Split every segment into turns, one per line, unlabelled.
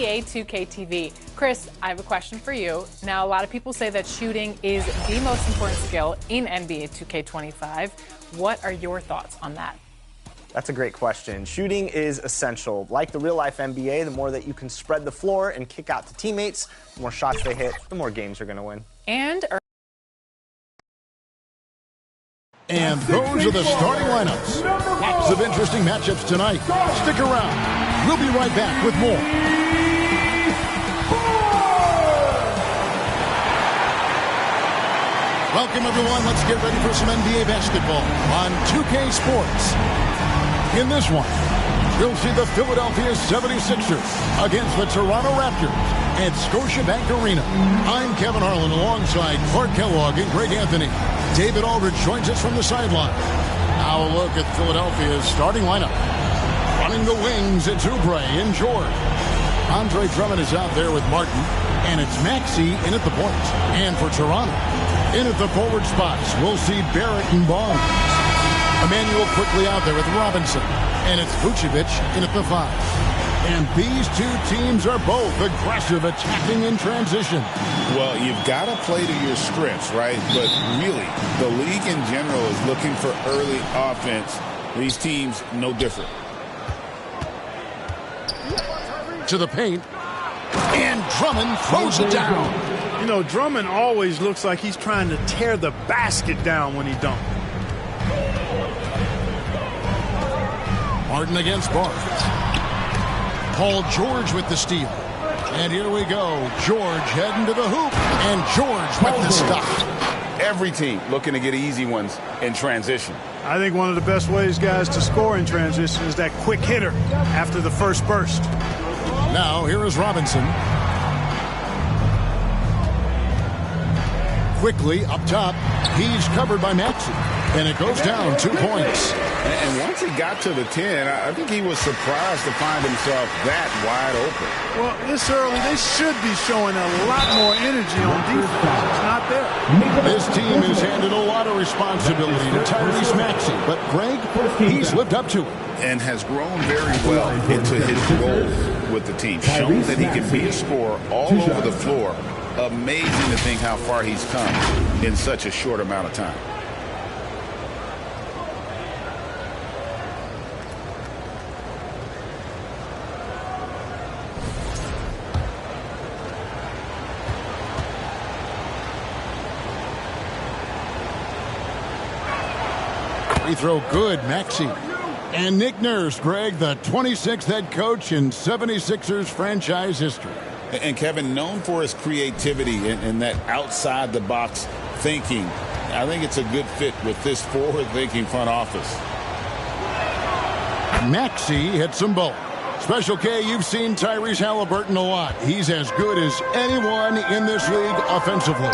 NBA 2K TV. Chris, I have a question for you. Now, a lot of people say that shooting is the most important skill in NBA 2K25. What are your thoughts on that?
That's a great question. Shooting is essential. Like the real-life NBA, the more that you can spread the floor and kick out to teammates, the more shots they hit, the more games you're going to win.
And those are the starting lineups. Lots of interesting matchups tonight. Stick around. We'll be right back with more. Welcome, everyone. Let's get ready for some NBA basketball on 2K Sports. In this one, you'll see the Philadelphia 76ers against the Toronto Raptors at Scotiabank Arena. I'm Kevin Harlan alongside Clark Kellogg and Greg Anthony. David Aldridge joins us from the sideline. Now a look at Philadelphia's starting lineup. Running the wings, it's Oubre and George. Andre Drummond is out there with Martin, and it's Maxey in at the point. And for Toronto, in at the forward spots, we'll see Barrett and Barnes. Emmanuel quickly out there with Robinson, and it's Vucevic in at the 5. And these two teams are both aggressive, attacking in transition.
Well, you've got to play to your strengths, right? But really, the league in general is looking for early offense. These teams, no different.
To the paint, and Drummond throws it down.
You know, Drummond always looks like he's trying to tear the basket down when he dunks.
Martin against Barnes. Paul George with the steal. And here we go. George heading to the hoop. And George with the stop.
Every team looking to get easy ones in transition.
I think one of the best ways, guys, to score in transition is that quick hitter after the first burst.
Now, here is Robinson. Quickly up top. He's covered by Maxey. And it goes down 2 points.
And once he got to the 10, I think he was surprised to find himself that wide open.
Well, this early, they should be showing a lot more energy on defense. It's not there.
This team has handed a lot of responsibility to Tyrese Maxey. But Greg, he's lived up to it.
And has grown very well into his role with the team. Shown that he can be a scorer all over the floor. Amazing to think how far he's come in such a short amount of time.
Free throw good, Maxey. And Nick Nurse, Greg, the 26th head coach in 76ers franchise history.
And Kevin, known for his creativity and that outside-the-box thinking, I think it's a good fit with this forward-thinking front office.
Maxey hits them both. Special K, you've seen Tyrese Halliburton a lot. He's as good as anyone in this league offensively.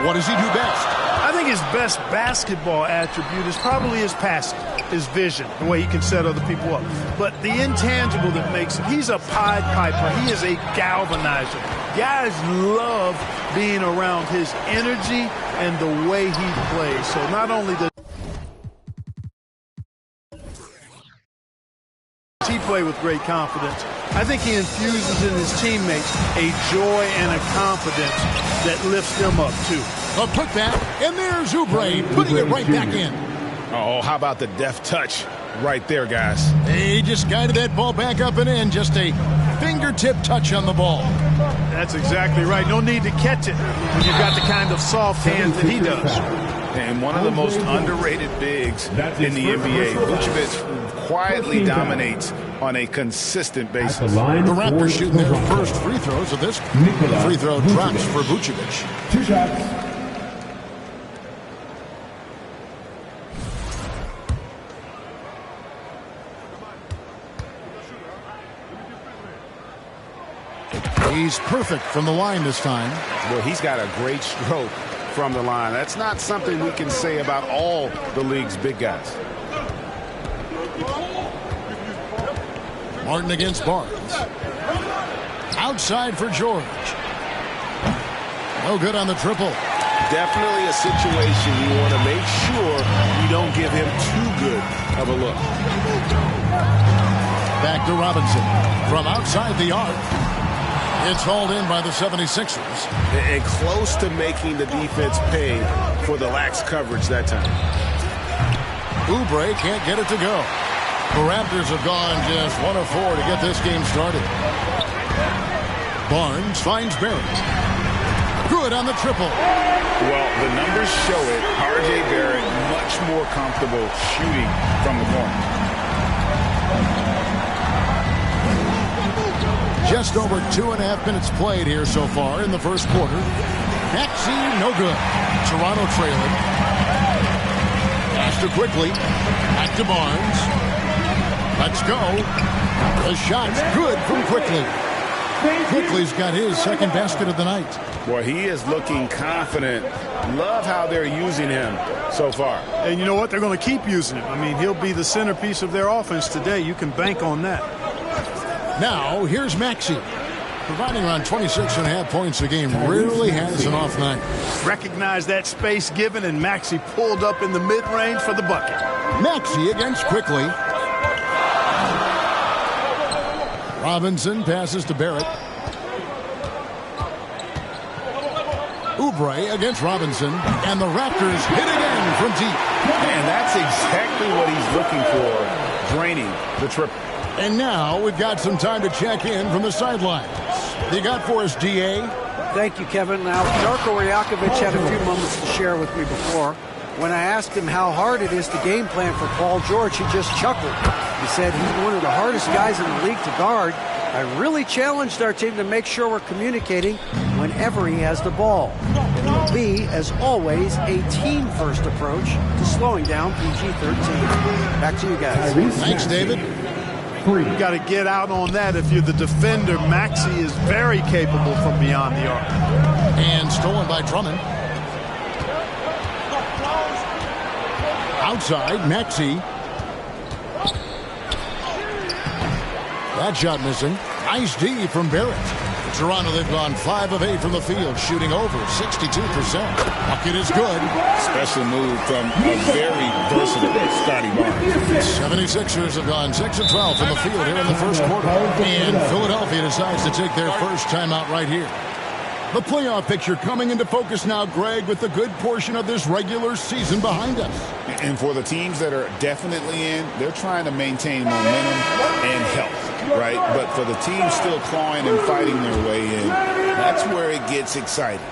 What does he do best?
I think his best basketball attribute is probably his passing, his vision, the way he can set other people up. But the intangible that makes him, he's a Pied Piper. He is a galvanizer. Guys love being around his energy and the way he plays. So not only does he play with great confidence, I think he infuses in his teammates a joy and a confidence that lifts them up too.
A putback, and there's Oubre putting it right back in.
Oh, how about the deft touch right there, guys?
He just guided that ball back up and in. Just a fingertip touch on the ball.
That's exactly right. No need to catch it when you've got the kind of soft hands that he does.
And one of the most underrated bigs in the NBA, Vucevic quietly dominates on a consistent basis.
The Raptors shooting their first free throws of this. Free throw drops for Vucevic.
2 shots.
He's perfect from the line this time.
Well, he's got a great stroke from the line. That's not something we can say about all the league's big guys.
Martin against Barnes. Outside for George. No good on the triple.
Definitely a situation you want to make sure you don't give him too good of a look.
Back to Robinson from outside the arc. It's hauled in by the 76ers.
And close to making the defense pay for the lax coverage that time.
Oubre can't get it to go. The Raptors have gone just 1 of 4 to get this game started. Barnes finds Barrett. Good on the triple.
Well, the numbers show it. R.J. Barrett much more comfortable shooting from the corner.
Just over 2.5 minutes played here so far in the first quarter. Maxey, no good. Toronto trailing. Pass to Quickly. Back to Barnes. Let's go. The shot's good from Quickly. Quickly's got his second basket of the night.
Boy, he is looking confident. Love how they're using him so far.
And you know what? They're going to keep using him. I mean, he'll be the centerpiece of their offense today. You can bank on that.
Now, here's Maxey. Providing around 26.5 points a game. Rarely has an off night.
Recognize that space given, and Maxey pulled up in the mid-range for the bucket.
Maxey against Quickly. Robinson passes to Barrett. Oubre against Robinson. And the Raptors hit again from deep.
And that's exactly what he's looking for, draining the triple.
And now we've got some time to check in from the sidelines. You got for us, DA?
Thank you, Kevin. Now, Darko Rajakovic had a few moments to share with me before. When I asked him how hard it is to game plan for Paul George, he just chuckled. He said he's one of the hardest guys in the league to guard. I really challenged our team to make sure we're communicating whenever he has the ball. It will be, as always, a team-first approach to slowing down PG-13. Back to you guys.
Thanks, David.
You got to get out on that. If you're the defender, Maxey is very capable from beyond the arc.
And stolen by Drummond. Outside, Maxey. That shot missing. Nice D from Barrett. Toronto, they've gone 5 of 8 from the field, shooting over 62%. Bucket is good.
Special move from a very versatile Scotty Barnes.
76ers have gone 6 of 12 from the field here in the first quarter. And Philadelphia decides to take their first timeout right here. The playoff picture coming into focus now, Greg, with a good portion of this regular season behind us.
And for the teams that are definitely in, they're trying to maintain momentum and health, right? But for the teams still clawing and fighting their way in, that's where it gets exciting.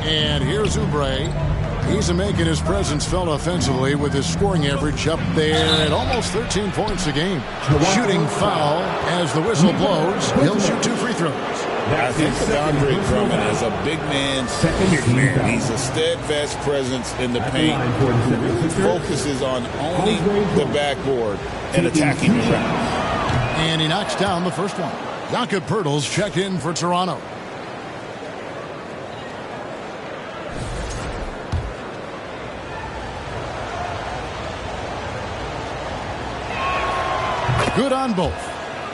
And here's Oubre. He's making his presence felt offensively with his scoring average up there at almost 13 points a game. Shooting foul as the whistle blows. He'll shoot 2 free throws.
I think Andre Drummond is a big man, second man. He's a steadfast presence in the paint who focuses on owning the backboard and attacking the rim.
And he knocks down the first one. Jakob Poeltl's checked in for Toronto. Good on both.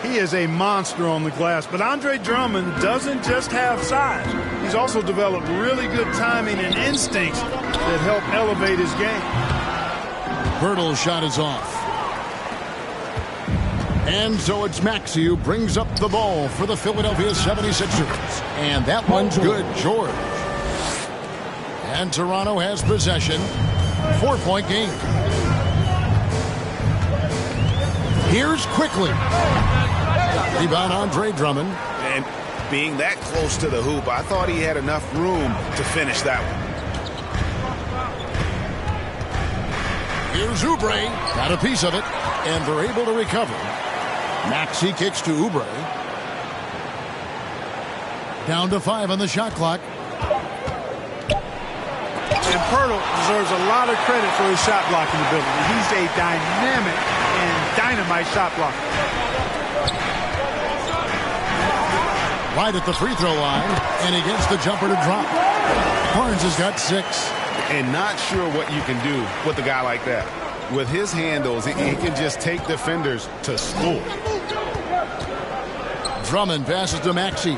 He is a monster on the glass, but Andre Drummond doesn't just have size. He's also developed really good timing and instincts that help elevate his game.
Poeltl's shot is off. And so it's Maxey who brings up the ball for the Philadelphia 76ers. And that one's good, George. And Toronto has possession. 4-point game. Here's Quickly. Rebound Andre Drummond.
And being that close to the hoop, I thought he had enough room to finish that one.
Here's Oubre. Got a piece of it. And they're able to recover. Maxey kicks to Oubre. Down to 5 on the shot clock.
And Poeltl deserves a lot of credit for his shot blocking ability. He's a dynamic and dynamite shot blocker.
Right at the free throw line, and he gets the jumper to drop. Barnes has got 6.
And not sure what you can do with a guy like that. With his handles, he can just take defenders to school.
Drummond passes to Maxey.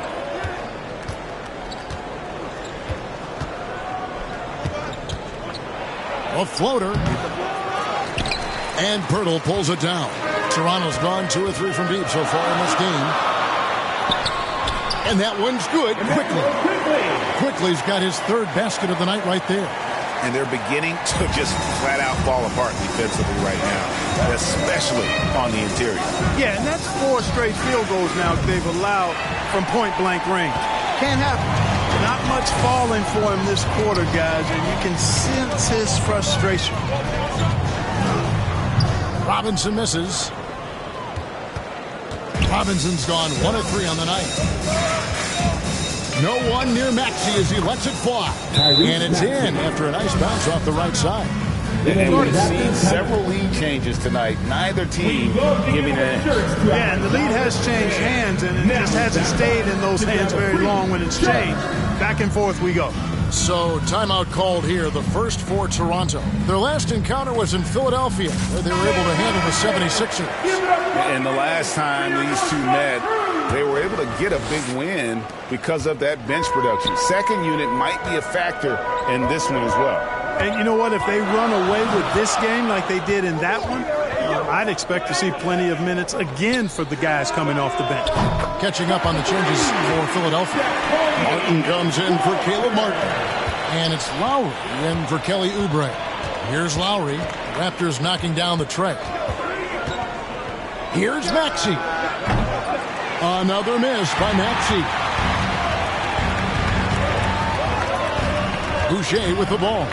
A floater. And Pirtle pulls it down. Toronto's gone 2 or 3 from deep so far in this game. And that one's good. Quickly's got his 3rd basket of the night right there.
And they're beginning to just flat out fall apart defensively right now, especially on the interior.
Yeah, and that's 4 straight field goals now they've allowed from point-blank range. Can't happen. Not much falling for him this quarter, guys, and you can sense his frustration.
Robinson misses. Robinson's gone 1 of 3 on the night. No one near Maxey as he lets it fly. And it's in after a nice bounce off the right side.
And we've seen several lead changes tonight. Neither team giving an edge.
Yeah, and the lead has changed hands, and it just hasn't stayed in those hands very long when it's changed. Back and forth we go.
So, timeout called here, the first for Toronto. Their last encounter was in Philadelphia, where they were able to handle the 76ers.
And the last time these two met, they were able to get a big win because of that bench production. Second unit might be a factor in this one as well.
And you know what? If they run away with this game like they did in that one, I'd expect to see plenty of minutes again for the guys coming off the bench.
Catching up on the changes for Philadelphia. Martin comes in for Caleb Martin. And it's Lowry in for Kelly Oubre. Here's Lowry. Raptors knocking down the tray. Here's Maxey. Another miss by Maxey. Boucher with the ball.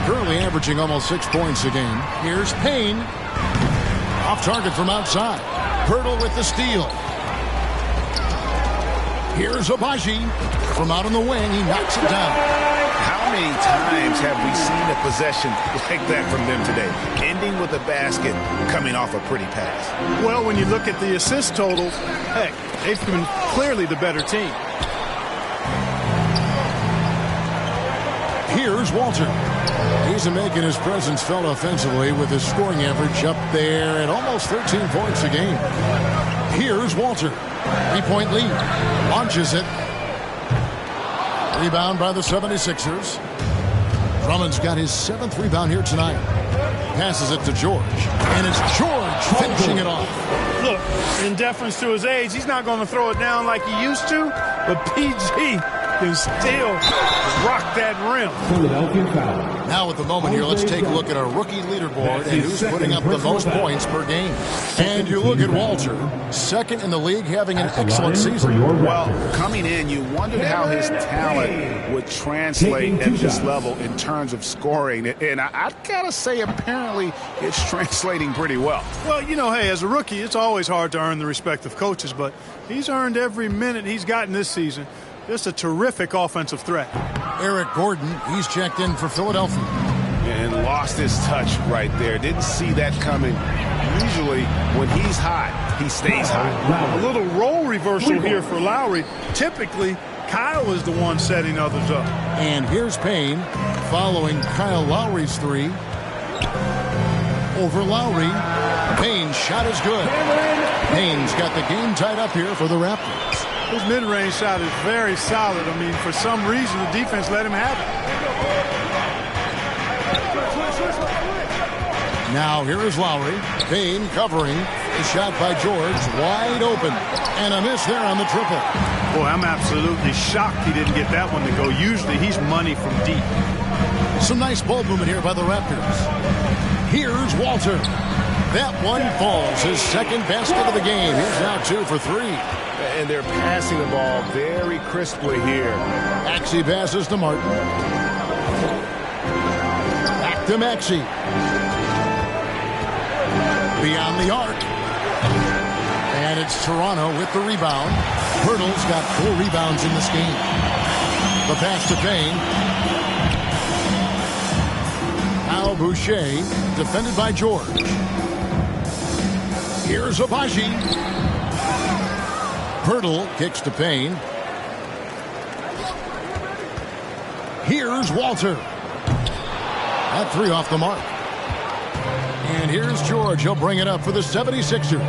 Currently averaging almost 6 points a game. Here's Payne. Off target from outside. Pirtle with the steal. Here's Abaji. From out on the wing, he knocks it down.
How many times have we seen a possession like that from them today? Ending with a basket, coming off a pretty pass.
Well, when you look at the assist total, heck, they've been clearly the better team.
Here's Walter. He's making his presence felt offensively with his scoring average up there at almost 13 points a game. Here's Walter. 3-point lead. Launches it. Rebound by the 76ers. Drummond's got his 7th rebound here tonight. Passes it to George. And it's George finishing it off.
Look, in deference to his age, he's not going to throw it down like he used to, but PG can still rock that rim.
Now at the moment here, let's take a look at our rookie leaderboard and who's putting up the most points per game. And you look at Walter, 2nd in the league, having an excellent season.
Well, coming in, you wondered how his talent would translate at this level in terms of scoring. And I've got to say, apparently, it's translating pretty well.
Well, you know, hey, as a rookie, it's always hard to earn the respect of coaches, but he's earned every minute he's gotten this season. Just a terrific offensive threat.
Eric Gordon, he's checked in for Philadelphia.
And lost his touch right there. Didn't see that coming. Usually, when he's hot, he stays hot.
A little role reversal here for Lowry. Typically, Kyle is the one setting others up.
And here's Payne following Kyle Lowry's 3. Over Lowry. Payne's shot is good. Payne's got the game tied up here for the Raptors.
His mid-range shot is very solid. I mean, for some reason, the defense let him have it.
Now here is Lowry. Payne covering. The shot by George. Wide open. And a miss there on the triple.
Boy, I'm absolutely shocked he didn't get that one to go. Usually he's money from deep.
Some nice ball movement here by the Raptors. Here's Walter. That one falls. His 2nd basket of the game. He's now 2 for 3.
And they're passing the ball very crisply here.
Maxey passes to Martin. Back to Maxey. Beyond the arc. And it's Toronto with the rebound. Pirtle's got 4 rebounds in this game. The pass to Payne. Now Boucher, defended by George. Here's Abaji. Pirtle kicks to Payne. Here's Walter. That 3 off the mark. And here's George. He'll bring it up for the 76ers.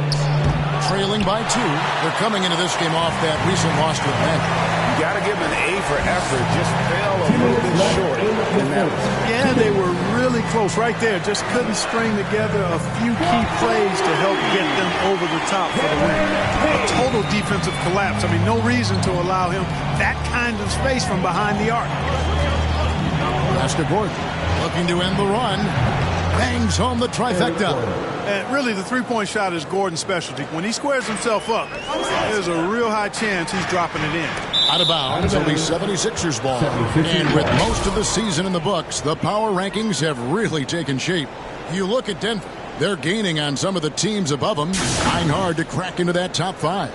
Trailing by 2. They're coming into this game off that recent loss to Atlanta.
You got to give them an A for effort. Just fell a little bit short in that one.
Yeah, they were really close right there. Just couldn't string together a few key plays to help get them over the top for the win. A total defensive collapse. I mean, no reason to allow him that kind of space from behind the arc.
Oscar Gordon looking to end the run. Bangs home the trifecta.
And really, the three-point shot is Gordon's specialty. When he squares himself up, there's a real high chance he's dropping it in.
Out of bounds, it'll be 76ers ball. And with most of the season in the books, the power rankings have really taken shape. You look at Denver, they're gaining on some of the teams above them, trying hard to crack into that top 5.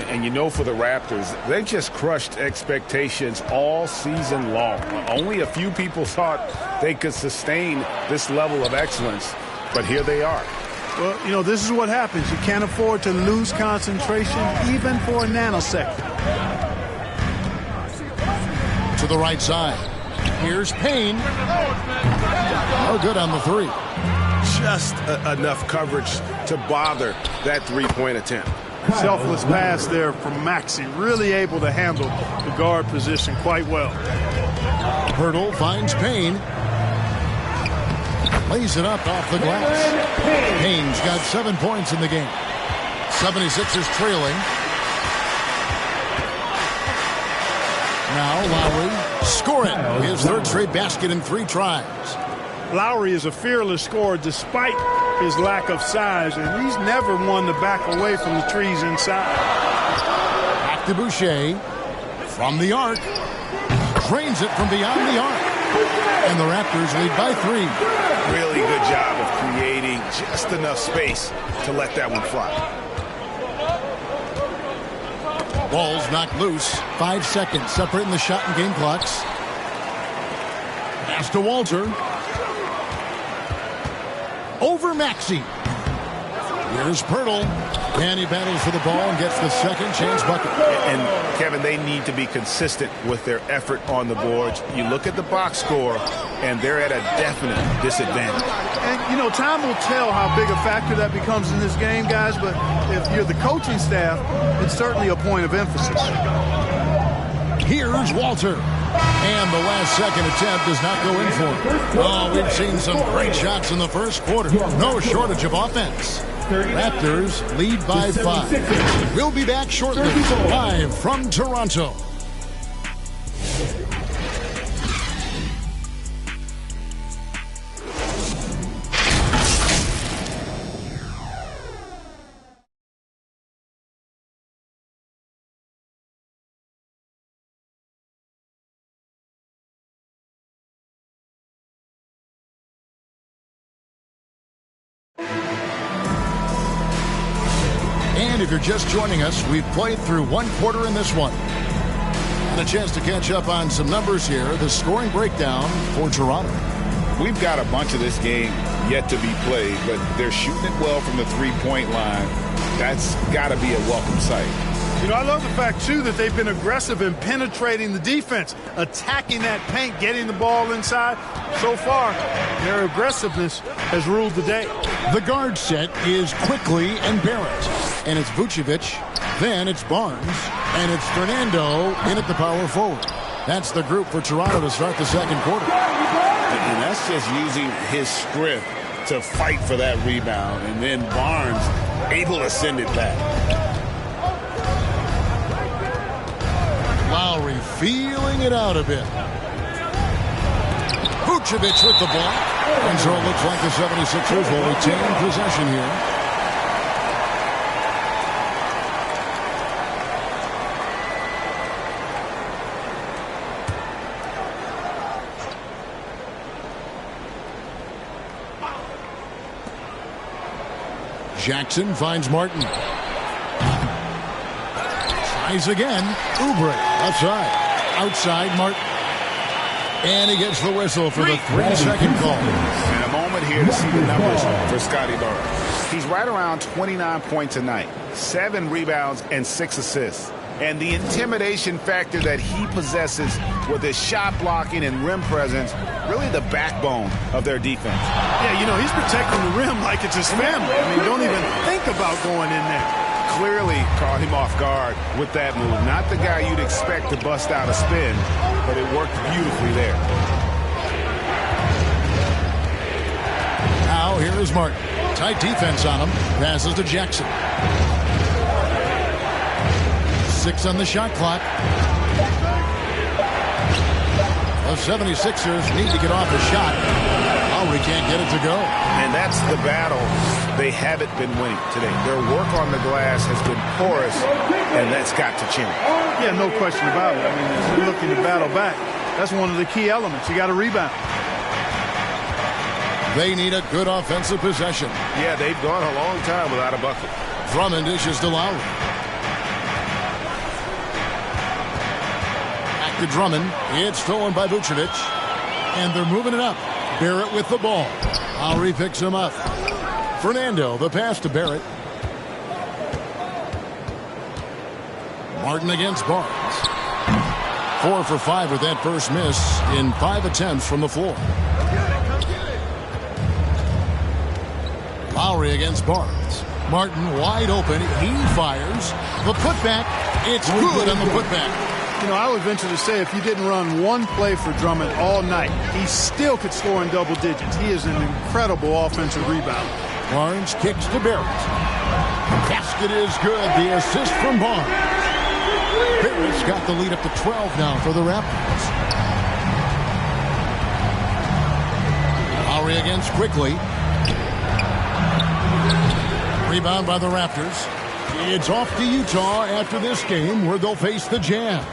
And you know, for the Raptors, they just crushed expectations all season long. Only a few people thought they could sustain this level of excellence, but here they are.
Well, you know, this is what happens. You can't afford to lose concentration even for a nanosecond.
To the right side. Here's Payne. No good on the 3.
Just enough coverage to bother that three-point attempt.
Selfless pass there from Maxey. Really able to handle the guard position quite well.
Hurdle finds Payne. Lays it up off the glass. Payne's got 7 points in the game. 76ers trailing. Now Lowry scoring his 3rd straight basket in 3 tries.
Lowry is a fearless scorer despite his lack of size, and he's never one to back away from the trees inside.
Back to Boucher. From the arc. Drains it from beyond the arc. And the Raptors lead by 3.
Really good job of creating just enough space to let that one fly.
Ball's knocked loose. 5 seconds separating the shot and game clocks. Pass to Walter. Over Maxey. Here's Pirtle. And he battles for the ball and gets the second chance bucket.
And, Kevin, they need to be consistent with their effort on the boards. You look at the box score, and they're at a definite disadvantage.
And, you know, time will tell how big a factor that becomes in this game, guys, but if you're the coaching staff, it's certainly a point of emphasis.
Here's Walter. And the last second attempt does not go in for him. Oh, we've seen some great shots in the first quarter. No shortage of offense. Raptors lead by 5. We'll be back shortly. Live from Toronto. And if you're just joining us, we've played through 1 quarter in this one. And a chance to catch up on some numbers here. The scoring breakdown for Toronto.
We've got a bunch of this game yet to be played, but they're shooting it well from the three-point line. That's got to be a welcome sight.
You know, I love the fact, too, that they've been aggressive in penetrating the defense, attacking that paint, getting the ball inside. So far, their aggressiveness has ruled the day.
The guard set is Quickly and Barrett. And it's Vucevic, then it's Barnes, and it's Fernando in at the power forward. That's the group for Toronto to start the second quarter.
And that's just using his strength to fight for that rebound. And then Barnes able to send it back.
Lowry feeling it out a bit. Vucevic with the block. And so it looks like the 76ers will retain possession here. Jackson finds Martin. Tries again. Oubre left side. Outside Martin. And he gets the whistle for the 3-second call.
And a moment here to see the numbers for Scotty Barnes. He's right around 29 points a night, 7 rebounds and 6 assists. And the intimidation factor that he possesses with his shot blocking and rim presence, really the backbone of their defense.
Yeah, you know, he's protecting the rim like it's his family. I mean, don't even think about going in there.
clearly caught him off guard with that move. Not the guy you'd expect to bust out a spin, but it worked beautifully there.
Now here is Martin. Tight defense on him. Passes to Jackson. 6 on the shot clock. The 76ers need to get off a shot. Lowry can't get it to go.
And that's the battle they haven't been winning today. Their work on the glass has been porous, and that's got to change.
Yeah, no question about it. I mean, if you're looking to battle back, that's one of the key elements. You got to rebound.
They need a good offensive possession.
Yeah, they've gone a long time without a bucket.
Drummond dishes to Lowry. Back to Drummond. It's stolen by Vucevic. And they're moving it up. Barrett with the ball. Lowry picks him up. Fernando, the pass to Barrett. Martin against Barnes. 4 for 5 with that first miss in 5 attempts from the floor. Lowry against Barnes. Martin wide open. He fires. The putback. It's good on the putback.
You know, I would venture to say if you didn't run one play for Drummond all night, he still could score in double digits. He is an incredible offensive rebounder.
Barnes kicks to Barrett. Basket is good. The assist from Barnes. Barrett's got the lead up to 12 now for the Raptors. Lowry against Quickly. Rebound by the Raptors. It's off to Utah after this game where they'll face the Jazz.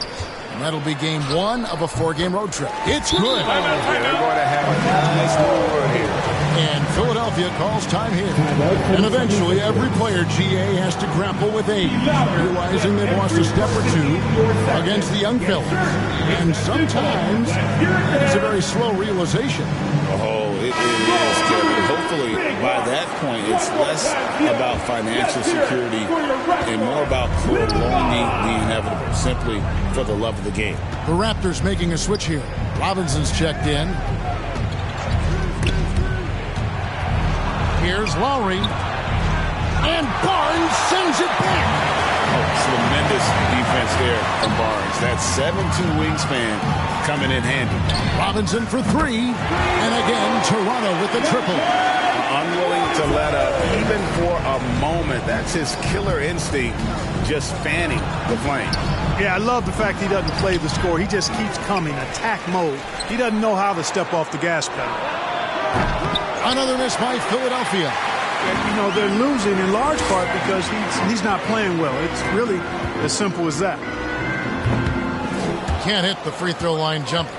And that'll be game 1 of a 4-game road trip. It's good.
They're going to have a nice little run here.
And Philadelphia calls time here. And eventually every player, GA, has to grapple with age, realizing they've lost a step or two against the young fellas. And sometimes it's a very slow realization.
Oh, it is, Kevin. Hopefully, by that point, it's less about financial security and more about prolonging the inevitable, simply for the love of the game.
The Raptors making a switch here. Robinson's checked in. Here's Lowry. And Barnes sends it back.
Oh, tremendous defense there from Barnes. That 7'2" wingspan coming in handy.
Robinson for 3. And again, Toronto with the triple.
Unwilling to let up, even for a moment. That's his killer instinct, just fanning the flame.
Yeah, I love the fact he doesn't play the score. He just keeps coming, attack mode. He doesn't know how to step off the gas pedal.
Another miss by Philadelphia.
And, you know, they're losing in large part because he's not playing well. It's really as simple as that.
Can't hit the free throw line jumper.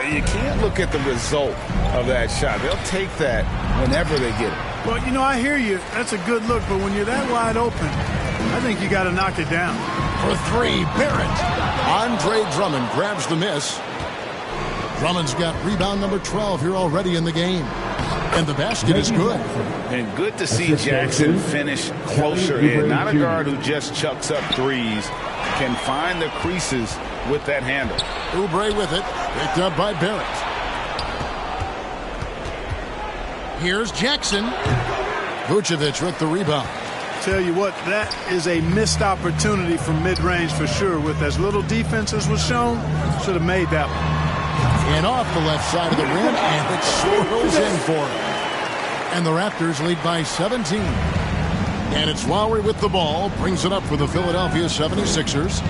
You can't look at the result of that shot. They'll take that whenever they get it.
Well, you know, I hear you. That's a good look, but when you're that wide open, I think you got to knock it down.
For 3, Barrett. Andre Drummond grabs the miss. Drummond's got rebound number 12 here already in the game. And the basket is good.
And good to see Jackson finish closer in. Not a guard who just chucks up threes. Can find the creases with that handle.
Oubre with it. Picked up by Barrett. Here's Jackson. Vucevic with the rebound.
Tell you what, that is a missed opportunity from mid-range for sure. With as little defense as was shown, should have made that one.
And off the left side of the rim, and it swirls in for him. And the Raptors lead by 17. And it's Lowry with the ball. Brings it up for the Philadelphia 76ers.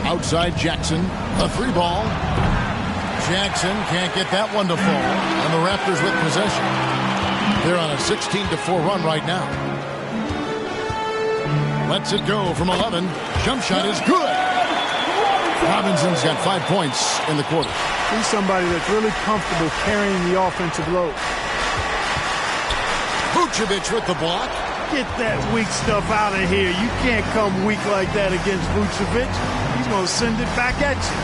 Outside Jackson. A 3-ball. Jackson can't get that one to fall. And the Raptors with possession. They're on a 16-4 run right now. Lets it go from 11. Jump shot is good. Robinson's got 5 points in the quarter.
He's somebody that's really comfortable carrying the offensive load.
Vucevic with the block.
Get that weak stuff out of here. You can't come weak like that against Vucevic. He's going to send it back at you.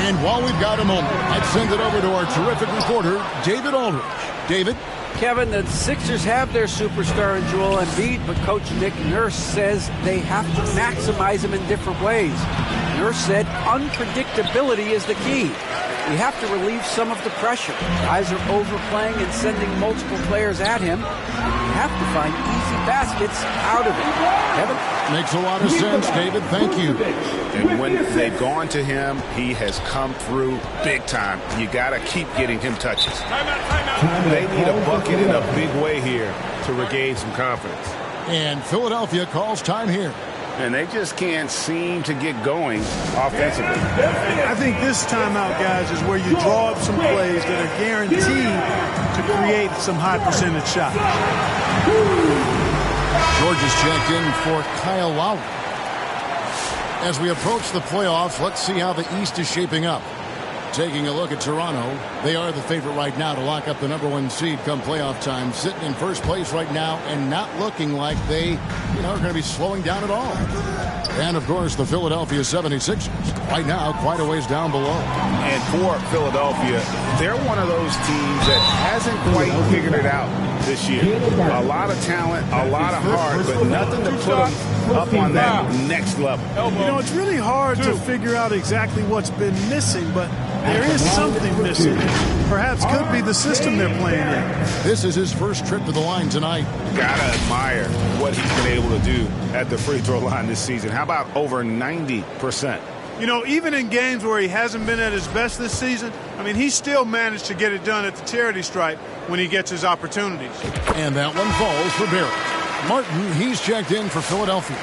And while we've got a moment, I'd send it over to our terrific reporter, David Aldridge. David?
Kevin, the Sixers have their superstar in Joel Embiid, but Coach Nick Nurse says they have to maximize him in different ways. Nurse said unpredictability is the key. You have to relieve some of the pressure. Guys are overplaying and sending multiple players at him. And you have to find easy baskets out of it. Kevin?
Makes a lot of sense, David. Thank you.
And when they've gone to him, he has come through big time. You got to keep getting him touches. They need a bucket in a big way here to regain some confidence.
And Philadelphia calls time here.
And they just can't seem to get going offensively.
I think this timeout, guys, is where you draw up some plays that are guaranteed to create some high percentage shots.
George is checked in for Kyle Lowry. As we approach the playoffs, let's see how the East is shaping up. Taking a look at Toronto, they are the favorite right now to lock up the #1 seed come playoff time, sitting in first place right now and not looking like they, are going to be slowing down at all. And, of course, the Philadelphia 76ers, right now quite a ways down below.
And for Philadelphia, they're one of those teams that hasn't quite figured it out this year. A lot of talent, a lot of heart, but nothing to put them up on that next level.
It's really hard to figure out exactly what's been missing, but there is something missing. Perhaps could be the system they're playing in.
This is his first trip to the line tonight.
Gotta admire what he's been able to do at the free throw line this season. How about over 90%?
Even in games where he hasn't been at his best this season, he's still managed to get it done at the charity stripe when he gets his opportunities.
And that one falls for Barrett. Martin, he's checked in for Philadelphia.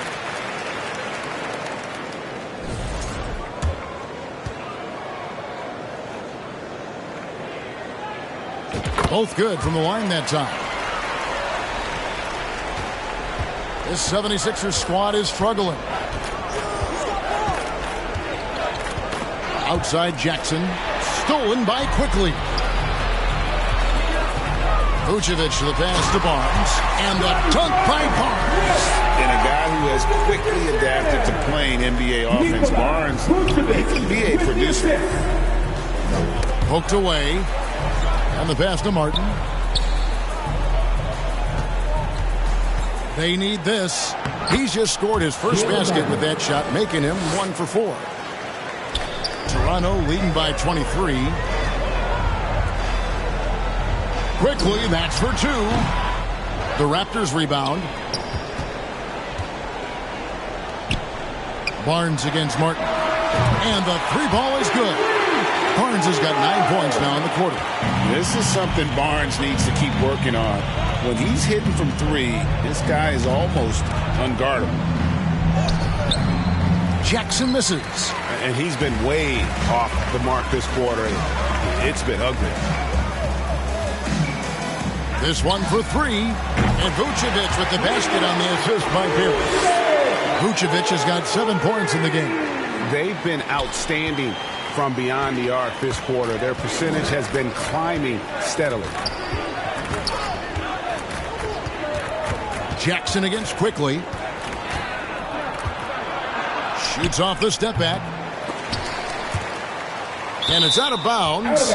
Both good from the line that time. This 76ers squad is struggling. Outside Jackson. Stolen by Quickly. Vucevic to the pass to Barnes. And the dunk by Barnes.
And a guy who has quickly adapted to playing NBA offense, Barnes, he can be a producer.
Poked away. And the pass to Martin. They need this. He's just scored his first basket with that shot, making him 1 for 4. Toronto leading by 23. Quickly, that's for 2. The Raptors rebound. Barnes against Martin. And the 3 ball is good. Barnes has got 9 points now in the quarter.
This is something Barnes needs to keep working on. When he's hitting from 3, this guy is almost unguardable.
Jackson misses.
And he's been way off the mark this quarter. It's been ugly.
This one for 3. And Vucevic with the basket on the assist by Barrett. Vucevic has got 7 points in the game.
They've been outstanding from beyond the arc this quarter. Their percentage has been climbing steadily.
Jackson against Quickly. Shoots off the step back. And it's out of bounds.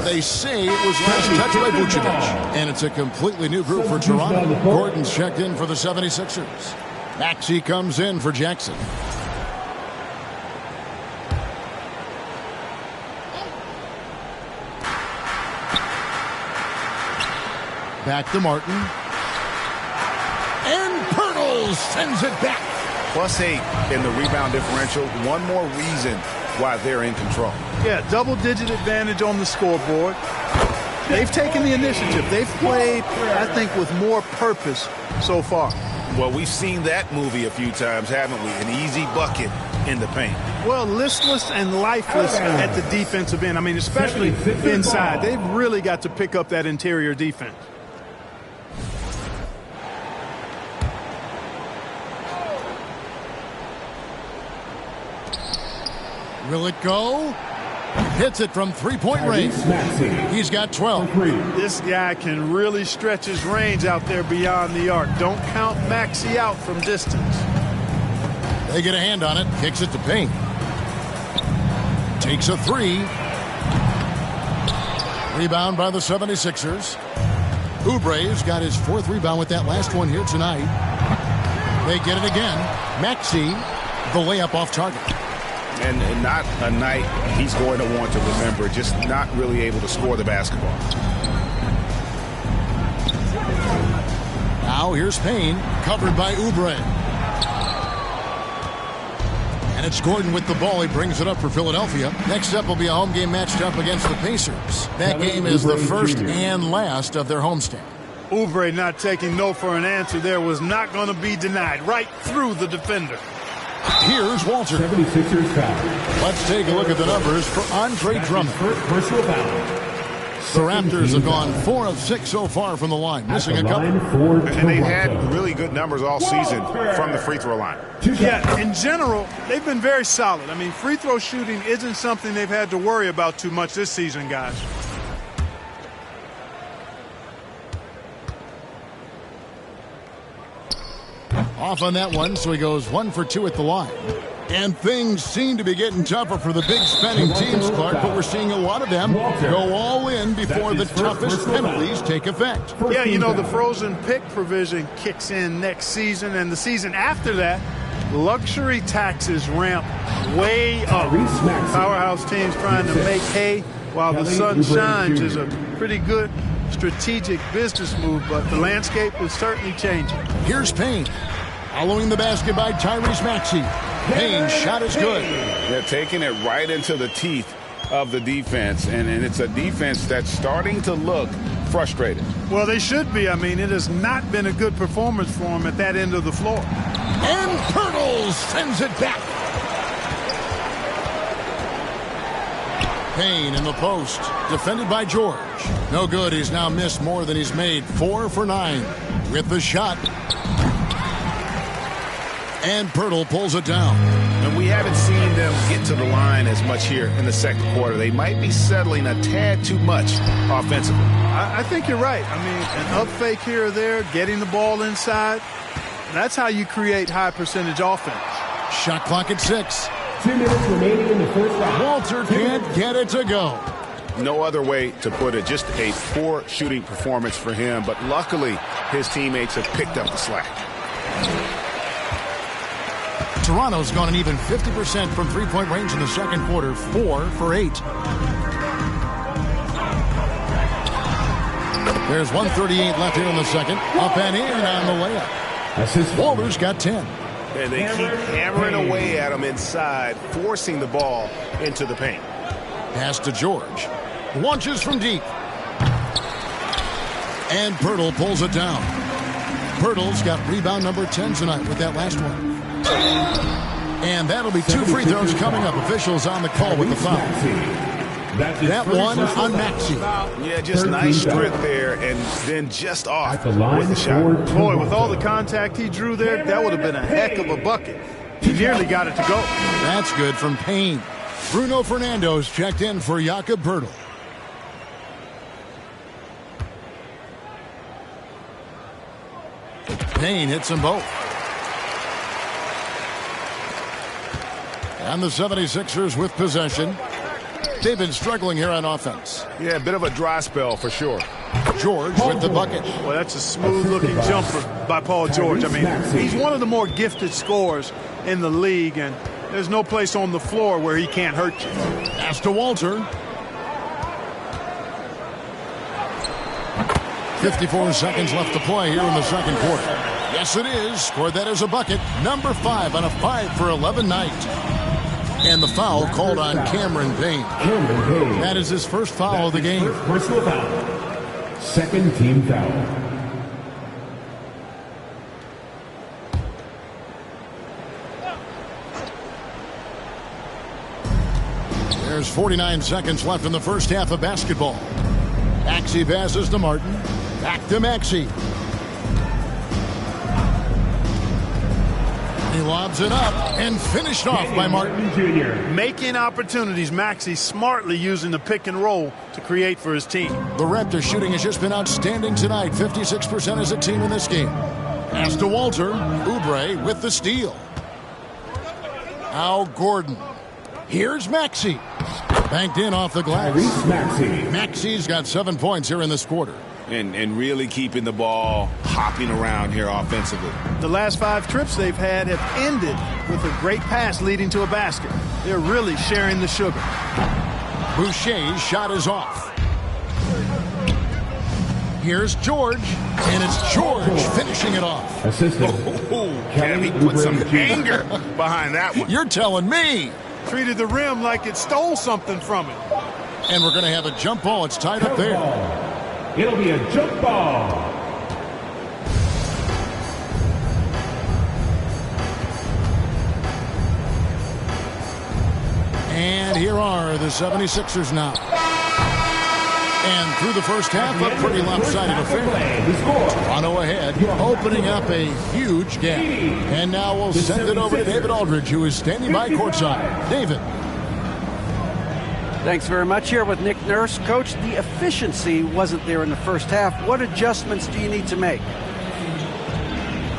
They say it was last touched by Vucevic. And it's a completely new group for Toronto. Gordon's checked in for the 76ers. Maxey comes in for Jackson. Back to Martin. And Pirtle sends it back.
+8 in the rebound differential. One more reason why they're in control.
Yeah, double-digit advantage on the scoreboard. They've taken the initiative. They've played, I think, with more purpose so far.
Well, we've seen that movie a few times, haven't we? An easy bucket in the paint.
Well, listless and lifeless at the defensive end. Especially inside. They've really got to pick up that interior defense.
Will it go? Hits it from 3-point range. He's got 12.
This guy can really stretch his range out there beyond the arc. Don't count Maxey out from distance.
They get a hand on it. Kicks it to Payne. Takes a 3. Rebound by the 76ers. Oubre's got his 4th rebound with that last one here tonight. They get it again. Maxey, the layup off target.
And not a night he's going to want to remember, just not really able to score the basketball.
Now here's Payne, covered by Oubre. And it's Gordon with the ball. He brings it up for Philadelphia. Next up will be a home game matched up against the Pacers. That game is the first and last of their homestand.
Oubre not taking no for an answer there was not going to be denied. Right through the defender.
Here's Walter.
76ers foul.
Let's take a look at the numbers for Andre Drummond.
Personal foul.
The Raptors have gone 4 of 6 so far from the line, missing a couple.
And they've had really good numbers all season from the free throw line.
Yeah, in general, they've been very solid. I mean, free throw shooting isn't something they've had to worry about too much this season, guys.
Off on that one, so he goes 1 for 2 at the line. And things seem to be getting tougher for the big spending teams, Clark, but we're seeing a lot of them go all in before the toughest penalties take effect.
Yeah, you know, the frozen pick provision kicks in next season, and the season after that, luxury taxes ramp way up. Powerhouse teams trying to make hay while the sun shines is a pretty good strategic business move, but the landscape is certainly changing.
Here's Payne. Following the basket by Tyrese Maxey. Payne's shot is good.
They're taking it right into the teeth of the defense, and it's a defense that's starting to look frustrated.
Well, they should be. I mean, it has not been a good performance for them at that end of the floor.
And Pirtles sends it back. Payne in the post, defended by George. No good. He's now missed more than he's made. 4 for 9 with the shot. And Pirtle pulls it down.
And we haven't seen them get to the line as much here in the second quarter. They might be settling a tad too much offensively.
I think you're right. I mean, an up fake here or there, getting the ball inside, that's how you create high percentage offense.
Shot clock at 6.
2 minutes remaining in the first half.
Walter can't get it to go.
No other way to put it. Just a poor shooting performance for him. But luckily, his teammates have picked up the slack.
Toronto's gone an even 50% from three-point range in the second quarter, 4 for 8. There's 1:38 left here in the second. Up and in on the layup. Walter's got 10.
And they keep hammering away at him inside, forcing the ball into the paint.
Pass to George. Launches from deep. And Pirtle pulls it down. Pirtle's got rebound number 10 tonight with that last one. And that'll be 2 free throws coming up. Officials on the call with the foul. That one on Maxey.
Yeah, just nice strength there, and then just off with the shot.
Boy, with all the contact he drew there, that would have been a heck of a bucket. He nearly got it to go.
That's good from Payne. Bruno Fernando's checked in for Jakob Pirtle. Payne hits them both. And the 76ers with possession. They've been struggling here on offense.
Yeah, a bit of a dry spell for sure.
George with the bucket.
Well, that's a smooth-looking jumper by Paul George. I mean, he's one of the more gifted scorers in the league, and there's no place on the floor where he can't hurt you.
Pass to Walter. 54 seconds left to play here in the second quarter. Yes, it is. Scored that as a bucket. Number 5 on a 5 for 11 night. And the foul called on Cameron Payne. That is his first foul of the game.
Personal foul. Second team foul.
There's 49 seconds left in the first half of basketball. Maxey passes to Martin. Back to Maxey. He lobs it up and finished off by Martin
Jr.
Making opportunities. Maxey smartly using the pick and roll to create for his team.
The Raptors shooting has just been outstanding tonight. 56% as a team in this game. Pass to Walter. Oubre with the steal. Now Gordon. Here's Maxey. Banked in off the glass.
Maxey.
Maxey's got 7 points here in this quarter.
and really keeping the ball hopping around here offensively.
The last 5 trips they've had have ended with a great pass leading to a basket. They're really sharing the sugar.
Boucher's shot is off. Here's George, and it's George finishing it off.
Assistant.
He put some anger behind that one.
You're telling me.
Treated the rim like it stole something from it.
And we're going to have a jump ball. It's tied up there.
It'll be a jump ball.
And here are the 76ers now. And through the first half, a pretty lopsided affair. Toronto ahead, opening up a huge gap. And now we'll send it over to David Aldridge, who is standing by courtside. David.
Thanks very much. Here with Nick Nurse. Coach, the efficiency wasn't there in the first half. What adjustments do you need to make?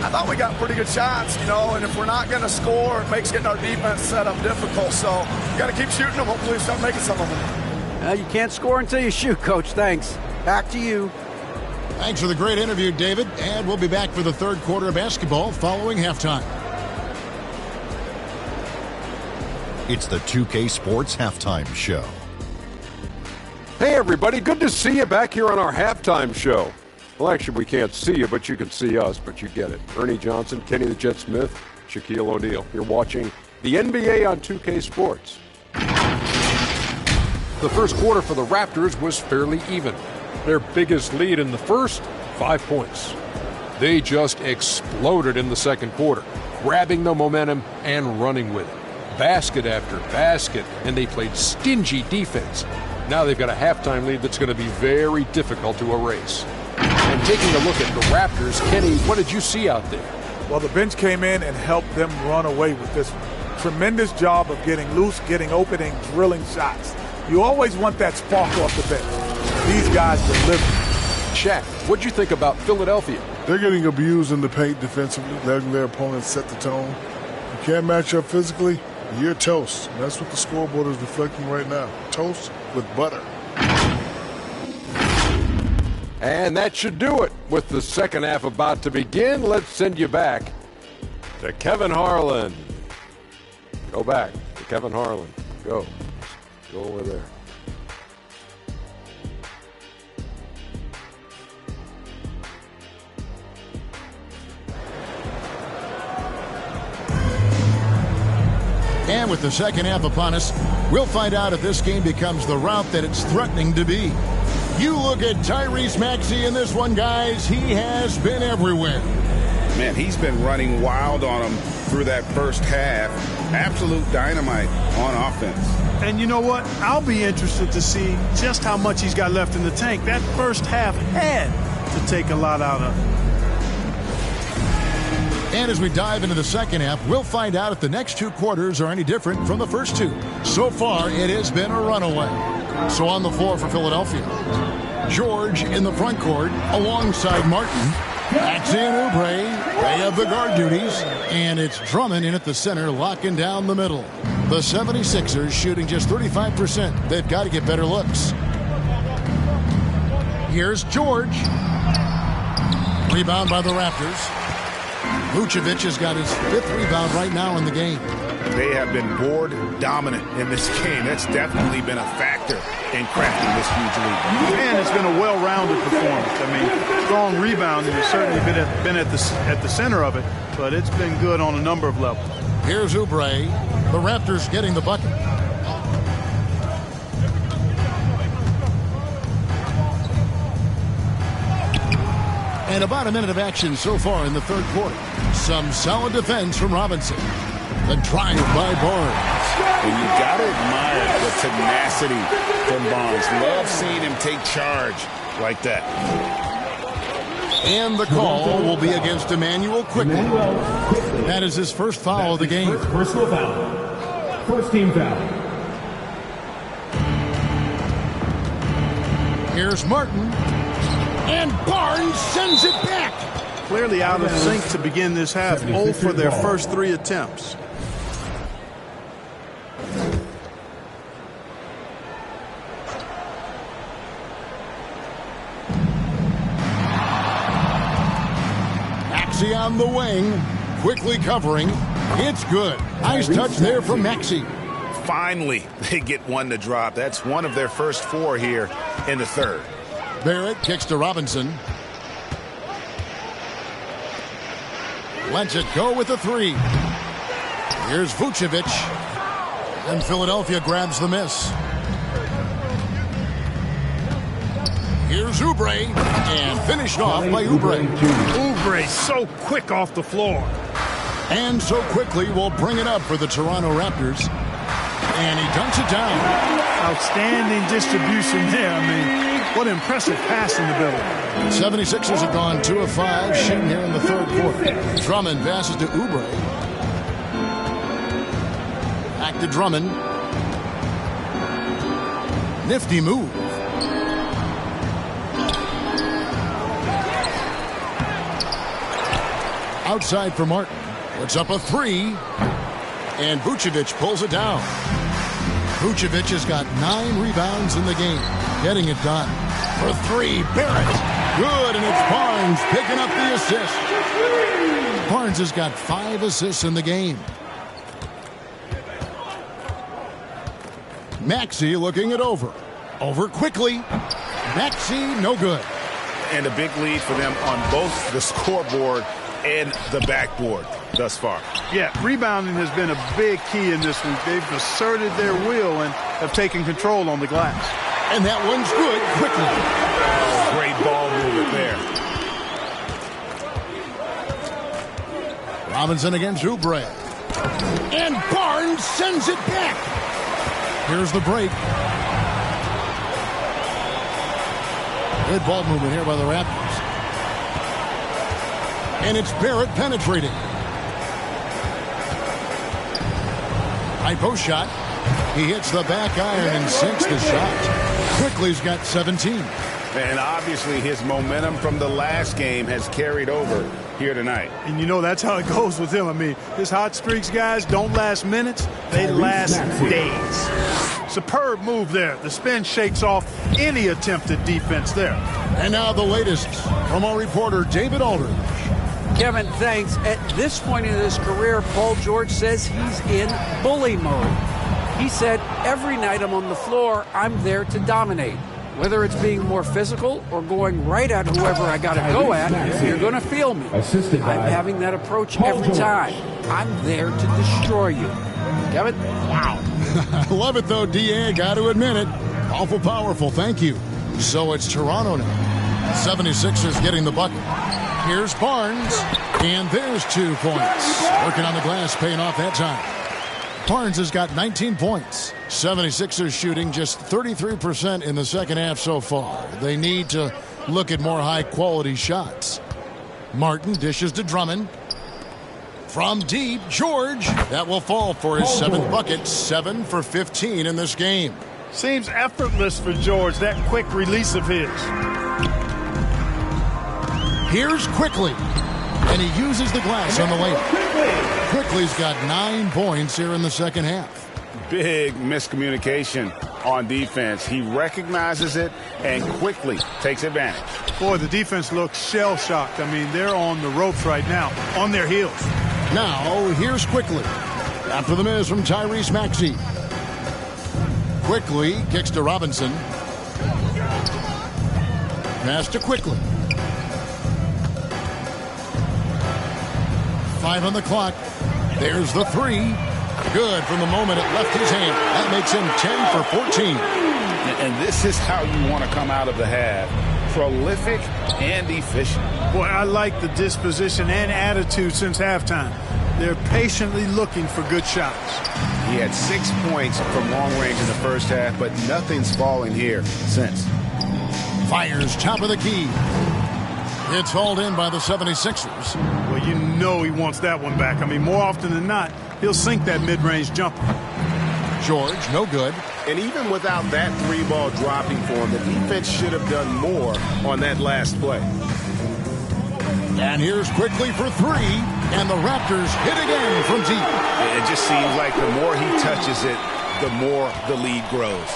I thought we got pretty good shots, and if we're not going to score, it makes getting our defense set up difficult. So got to keep shooting them. Hopefully we start making some of them.
You can't score until you shoot, Coach. Thanks. Back to you.
Thanks for the great interview, David. And we'll be back for the third quarter of basketball following halftime.
It's the 2K Sports Halftime Show.
Hey, everybody. Good to see you back here on our halftime show. Well, actually, we can't see you, but you can see us, but you get it. Ernie Johnson, Kenny the Jet Smith, Shaquille O'Neal. You're watching the NBA on 2K Sports. The first quarter for the Raptors was fairly even. Their biggest lead in the first, 5 points. They just exploded in the second quarter, grabbing the momentum and running with it. Basket after basket, and they played stingy defense. Now they've got a halftime lead that's going to be very difficult to erase. And taking a look at the Raptors, Kenny, what did you see out there?
Well, the bench came in and helped them run away with this one. Tremendous job of getting loose, getting open, and drilling shots. You always want that spark off the bench. These guys deliver.
Shaq, what'd you think about Philadelphia?
They're getting abused in the paint defensively, letting their opponents set the tone. You can't match up physically, you're toast. And that's what the scoreboard is reflecting right now. Toast with butter.
And that should do it. With the second half about to begin, let's send you back to Kevin Harlan. Go back to Kevin Harlan. Go over there.
And with the second half upon us, we'll find out if this game becomes the rout that it's threatening to be. You look at Tyrese Maxey in this one, guys. He has been everywhere.
Man, he's been running wild on him through that first half. Absolute dynamite on offense.
And you know what? I'll be interested to see just how much he's got left in the tank. That first half had to take a lot out of him.
And as we dive into the second half, we'll find out if the next 2 quarters are any different from the first 2. So far, it has been a runaway. So on the floor for Philadelphia, George in the front court alongside Martin. Maxey and Oubre, they have the guard duties. And it's Drummond in at the center, locking down the middle. The 76ers shooting just 35%. They've got to get better looks. Here's George. Rebound by the Raptors. Vucevic has got his 5th rebound right now in the game.
They have been board dominant in this game. That's definitely been a factor in crafting this huge lead.
And it's been a well-rounded performance. I mean, strong rebounding has certainly been at the center of it, but it's been good on a number of levels.
Here's Oubre. The Raptors getting the bucket. And about a minute of action so far in the third quarter. Some solid defense from Robinson. The drive by Barnes.
And you got to admire the tenacity from Barnes. Love seeing him take charge like that.
And the call will be against Emmanuel quickly. That is his first foul of the game.
Personal foul. First team foul.
Here's Martin. And Barnes sends it back.
Clearly out of sync to begin this half. 0 for their first 3 attempts.
Maxey on the wing, quickly covering. It's good. Nice touch there from Maxey.
Finally, they get one to drop. That's one of their first 4 here in the third.
Barrett kicks to Robinson. Lets it go with the 3. Here's Vucevic. And Philadelphia grabs the miss. Here's Oubre. And finished off by Oubre.
Oubre so quick off the floor.
And so quickly will bring it up for the Toronto Raptors. And he dunks it down.
Outstanding distribution there. I mean, what impressive passing ability.
76ers have gone 2 of 5 shooting here in the third quarter. Drummond passes to Oubre. Back to Drummond. Nifty move. Outside for Martin. Puts up a 3. And Vucevic pulls it down. Vucevic has got 9 rebounds in the game. Getting it done. For 3, Barrett. Good, and it's Barnes picking up the assist. Barnes has got 5 assists in the game. Maxey looking it over. Over quickly. Maxey, no good.
And a big lead for them on both the scoreboard and the backboard thus far.
Yeah, rebounding has been a big key in this week. They've asserted their will and have taken control on the glass.
And that one's good quickly.
Oh, great ball movement there.
Robinson against Oubre. And Barnes sends it back. Here's the break. Good ball movement here by the Raptors. And it's Barrett penetrating. High post shot. He hits the back iron and sinks the shot. Quickly's got 17.
And obviously his momentum from the last game has carried over here tonight.
And you know that's how it goes with him. I mean, his hot streaks, guys, don't last minutes. They last days. Superb move there. The spin shakes off any attempted defense there.
And now the latest from our reporter, David Aldridge.
Kevin, thanks. At this point in his career, Paul George says he's in bully mode. He said, every night I'm on the floor, I'm there to dominate. Whether it's being more physical or going right at whoever I got to go at, you're going to feel me. I'm having that approach every time. I'm there to destroy you. Kevin? Wow.
I love it, though, D.A. Got to admit it. Awful powerful. Thank you. So it's Toronto now. 76ers getting the bucket. Here's Barnes. And there's 2 points. Working on the glass, paying off that time. Barnes has got 19 points. 76ers shooting just 33% in the second half so far. They need to look at more high-quality shots. Martin dishes to Drummond. From deep, George. That will fall for his 7th bucket. 7 for 15 in this game.
Seems effortless for George, that quick release of his.
Here's Quickly. And he uses the glass on the layup. Quickly's got 9 points here in the second half.
Big miscommunication on defense. He recognizes it and quickly takes advantage.
Boy, the defense looks shell-shocked. I mean, they're on the ropes right now, on their heels.
Now, here's Quickly. After the miss from Tyrese Maxey. Quickly kicks to Robinson. Pass to Quickly. 5 on the clock. There's the 3. Good from the moment it left his hand. That makes him 10 for 14.
And this is how you want to come out of the half. Prolific and efficient.
Boy, I like the disposition and attitude since halftime. They're patiently looking for good shots.
He had 6 points from long range in the first half, but nothing's fallen here since.
Fires top of the key. It's hauled in by the 76ers.
Well, you know he wants that one back. I mean, more often than not, he'll sink that mid-range jumper.
George, no good.
And even without that 3-ball dropping for him, the defense should have done more on that last play.
And here's Quickly for 3. And the Raptors hit again from deep.
It just seems like the more he touches it, the more the lead grows.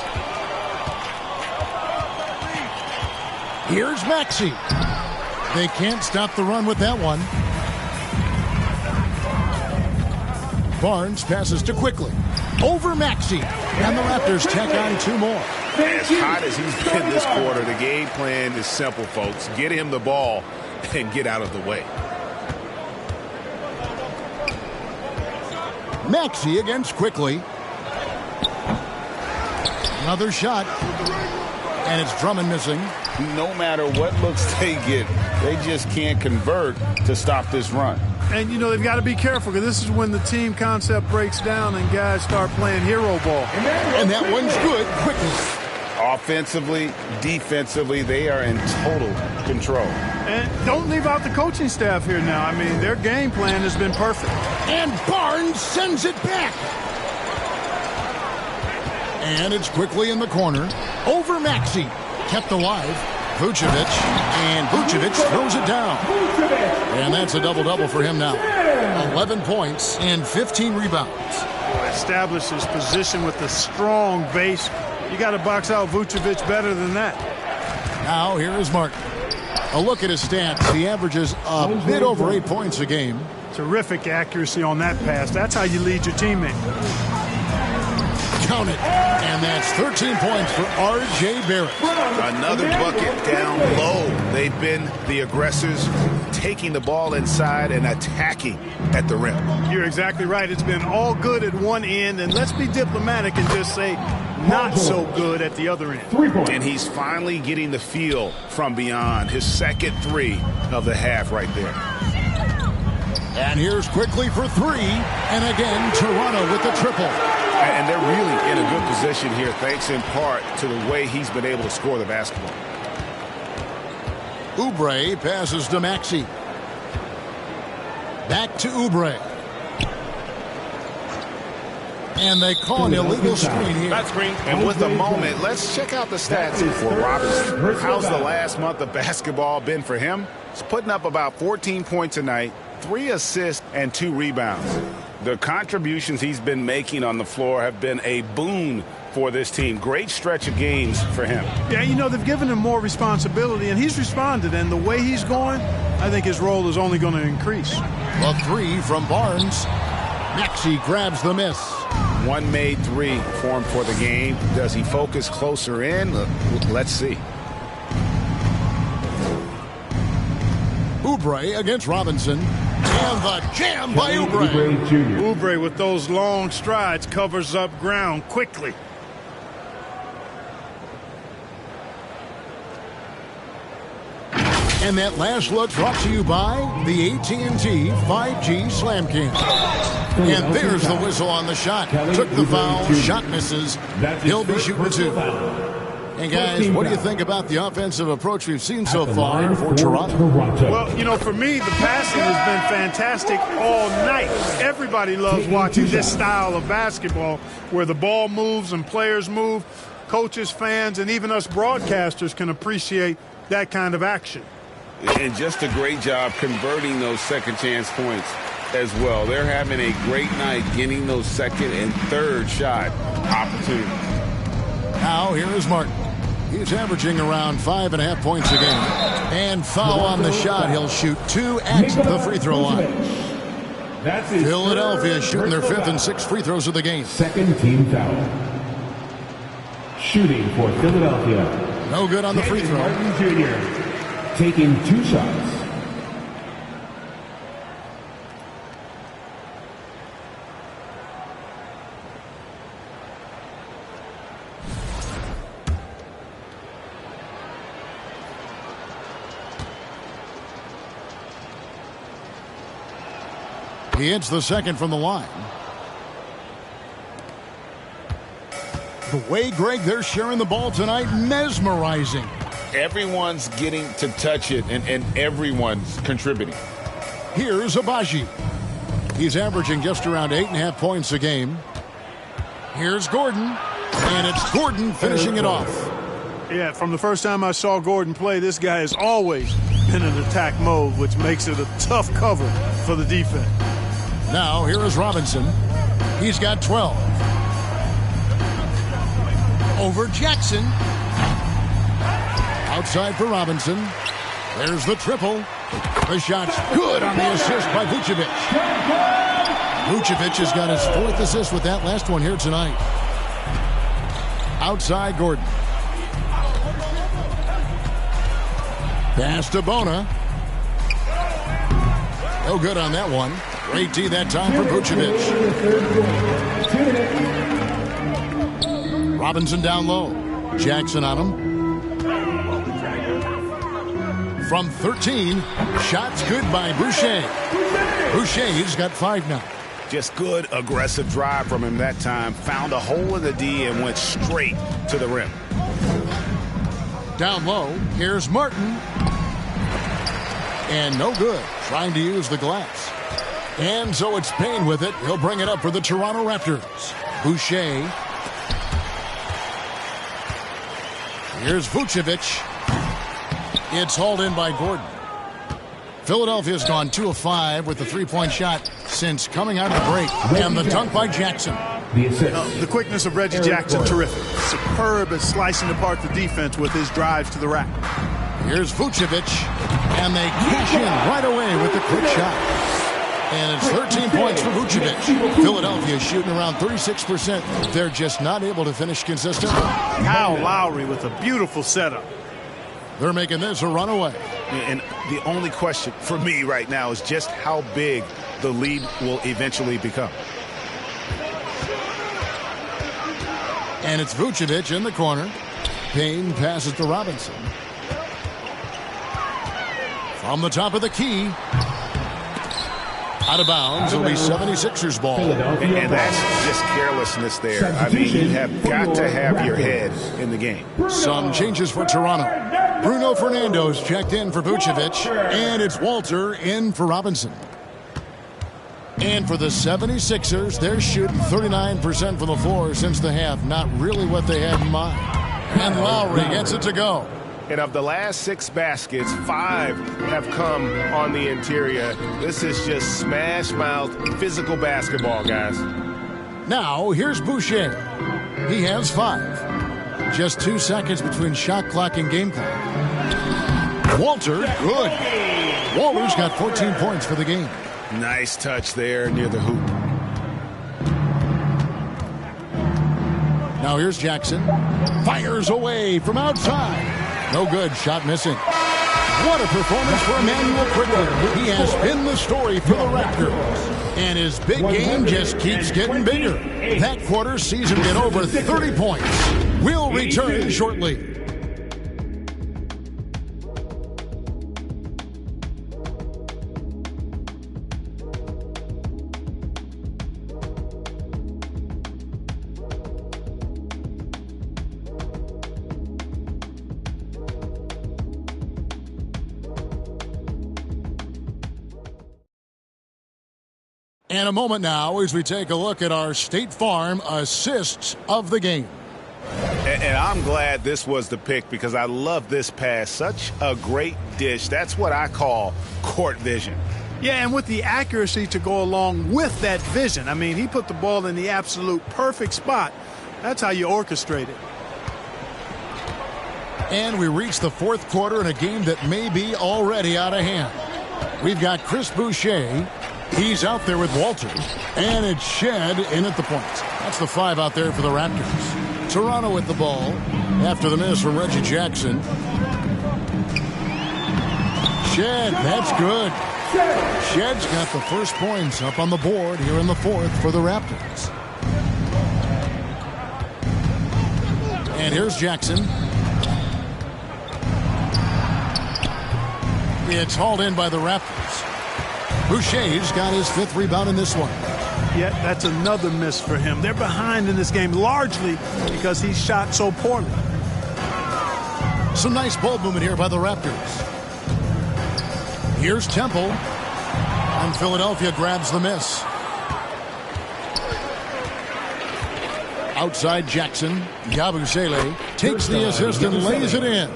Here's Maxey. They can't stop the run with that one. Barnes passes to Quickly. Over Maxey. And the Raptors tack on 2 more.
As hot as he's been this quarter, the game plan is simple, folks. Get him the ball and get out of the way.
Maxey against Quickly. Another shot. And it's Drummond missing.
No matter what looks they get, they just can't convert to stop this run.
And, you know, they've got to be careful because this is when the team concept breaks down and guys start playing hero ball.
And that one's good. Quickly.
Offensively, defensively, they are in total control.
And don't leave out the coaching staff here now. I mean, their game plan has been perfect.
And Barnes sends it back. And it's Quickly in the corner. Over Maxey. Kept alive. Vucevic. And Vucevic throws it down. And that's a double-double for him now. 11 points and 15 rebounds.
Establish his position with a strong base. You got to box out Vucevic better than that.
Now here is Martin. A look at his stats. He averages a bit over 8 points a game.
Terrific accuracy on that pass. That's how you lead your teammate.
Count it. And that's 13 points for R.J. Barrett.
Another bucket down low. They've been the aggressors, taking the ball inside and attacking at the rim.
You're exactly right. It's been all good at one end, and let's be diplomatic and just say not so good at the other end.
And he's finally getting the feel from beyond. His second 3 of the half right there.
And here's Quickly for 3. And again, Toronto with the triple.
And they're really in a good position here, thanks in part to the way he's been able to score the basketball.
Oubre passes to Maxey. Back to Oubre. And they call an illegal screen here.
That screen. And with the moment, let's check out the stats for Robinson. How's the last month of basketball been for him? He's putting up about 14 points a night, 3 assists, and 2 rebounds. The contributions he's been making on the floor have been a boon for this team. Great stretch of games for him.
Yeah, you know, they've given him more responsibility, and he's responded. And the way he's going, I think his role is only going to increase.
A 3 from Barnes. Maxey grabs the miss.
One made 3 for him for the game. Does he focus closer in? Let's see.
Oubre against Robinson. And the jam by Oubre.
Oubre with those long strides covers up ground quickly.
And that last look brought to you by the AT&T 5G Slam King. And there's the whistle on the shot. Took the foul. Shot misses. He'll be shooting 2. And guys, what do you think about the offensive approach we've seen so far for Toronto?
Well, you know, for me, the passing has been fantastic all night. Everybody loves watching this style of basketball where the ball moves and players move. Coaches, fans, and even us broadcasters can appreciate that kind of action.
And just a great job converting those second chance points as well. They're having a great night getting those second and third shot opportunities.
Now here is Martin. He's averaging around 5.5 points a game. And foul on the shot. He'll shoot 2 at the free throw line. Philadelphia shooting their 5th and 6th free throws of the game.
Second team foul. Shooting for Philadelphia.
No good on the free throw.
Martin Jr. taking 2 shots.
He hits the second from the line. The way, Greg, they're sharing the ball tonight, mesmerizing.
Everyone's getting to touch it, and everyone's contributing.
Here's Abaji. He's averaging just around 8.5 points a game. Here's Gordon, and it's Gordon finishing it off.
Yeah, from the first time I saw Gordon play, this guy has always been in attack mode, which makes it a tough cover for the defense.
Now, here is Robinson. He's got 12. Over Jackson. Outside for Robinson. There's the triple. The shot's good on the assist by Vucevic. Vucevic has got his 4th assist with that last one here tonight. Outside Gordon. Pass to Bona. No good on that one. Great D that time for Vucevic. Robinson down low. Jackson on him. From 13, shots good by Boucher. Boucher's got 5 now.
Just good, aggressive drive from him that time. Found a hole in the D and went straight to the rim.
Down low, here's Martin. And no good, trying to use the glass. And so it's Payne with it. He'll bring it up for the Toronto Raptors. Boucher. Here's Vucevic. It's hauled in by Gordon. Philadelphia's gone 2 of 5 with the 3-point shot since coming out of the break. And the dunk by Jackson.
The quickness of Reggie Jackson, terrific. Superb at slicing apart the defense with his drives to the rack.
Here's Vucevic. And they cash in right away with the quick shot. And it's 13 points for Vucevic. Philadelphia shooting around 36%. They're just not able to finish consistently.
Kyle Lowry with a beautiful setup.
They're making this a runaway.
And the only question for me right now is just how big the lead will eventually become.
And it's Vucevic in the corner. Payne passes to Robinson. From the top of the key. Out of bounds. It'll be 76ers ball.
And that's just carelessness there. I mean, you have got to have your head in the game.
Some changes for Toronto. Bruno Fernando's checked in for Vucevic. And it's Walter in for Robinson. And for the 76ers, they're shooting 39% from the floor since the half. Not really what they had in mind. And Lowry gets it to go.
And of the last 6 baskets, 5 have come on the interior. This is just smash-mouth, physical basketball, guys.
Now, here's Boucher. He has 5. Just 2 seconds between shot clock and game clock. Walter, good. Walter's got 14 points for the game.
Nice touch there near the hoop.
Now here's Jackson. Fires away from outside. No good. Shot missing. What a performance for Emmanuel Quickly. He has been the story for the Raptors. And his big game just keeps getting bigger. That quarter sees him get over 30 points. We'll return shortly. And a moment now as we take a look at our State Farm assists of the game.
And I'm glad this was the pick because I love this pass. Such a great dish. That's what I call court vision.
Yeah, and with the accuracy to go along with that vision. I mean, he put the ball in the absolute perfect spot. That's how you orchestrate it.
And we reach the 4th quarter in a game that may be already out of hand. We've got Chris Boucher. He's out there with Walter. And it's Shed in at the point. That's the 5 out there for the Raptors. Toronto with the ball after the miss from Reggie Jackson. Shed, that's good. Shed's got the first points up on the board here in the 4th for the Raptors. And here's Jackson. It's hauled in by the Raptors. Boucher's got his 5th rebound in this one.
Yeah, that's another miss for him. They're behind in this game largely because he shot so poorly.
Some nice ball movement here by the Raptors. Here's Temple. And Philadelphia grabs the miss. Outside Jackson. Yabusele takes the assist and lays it in.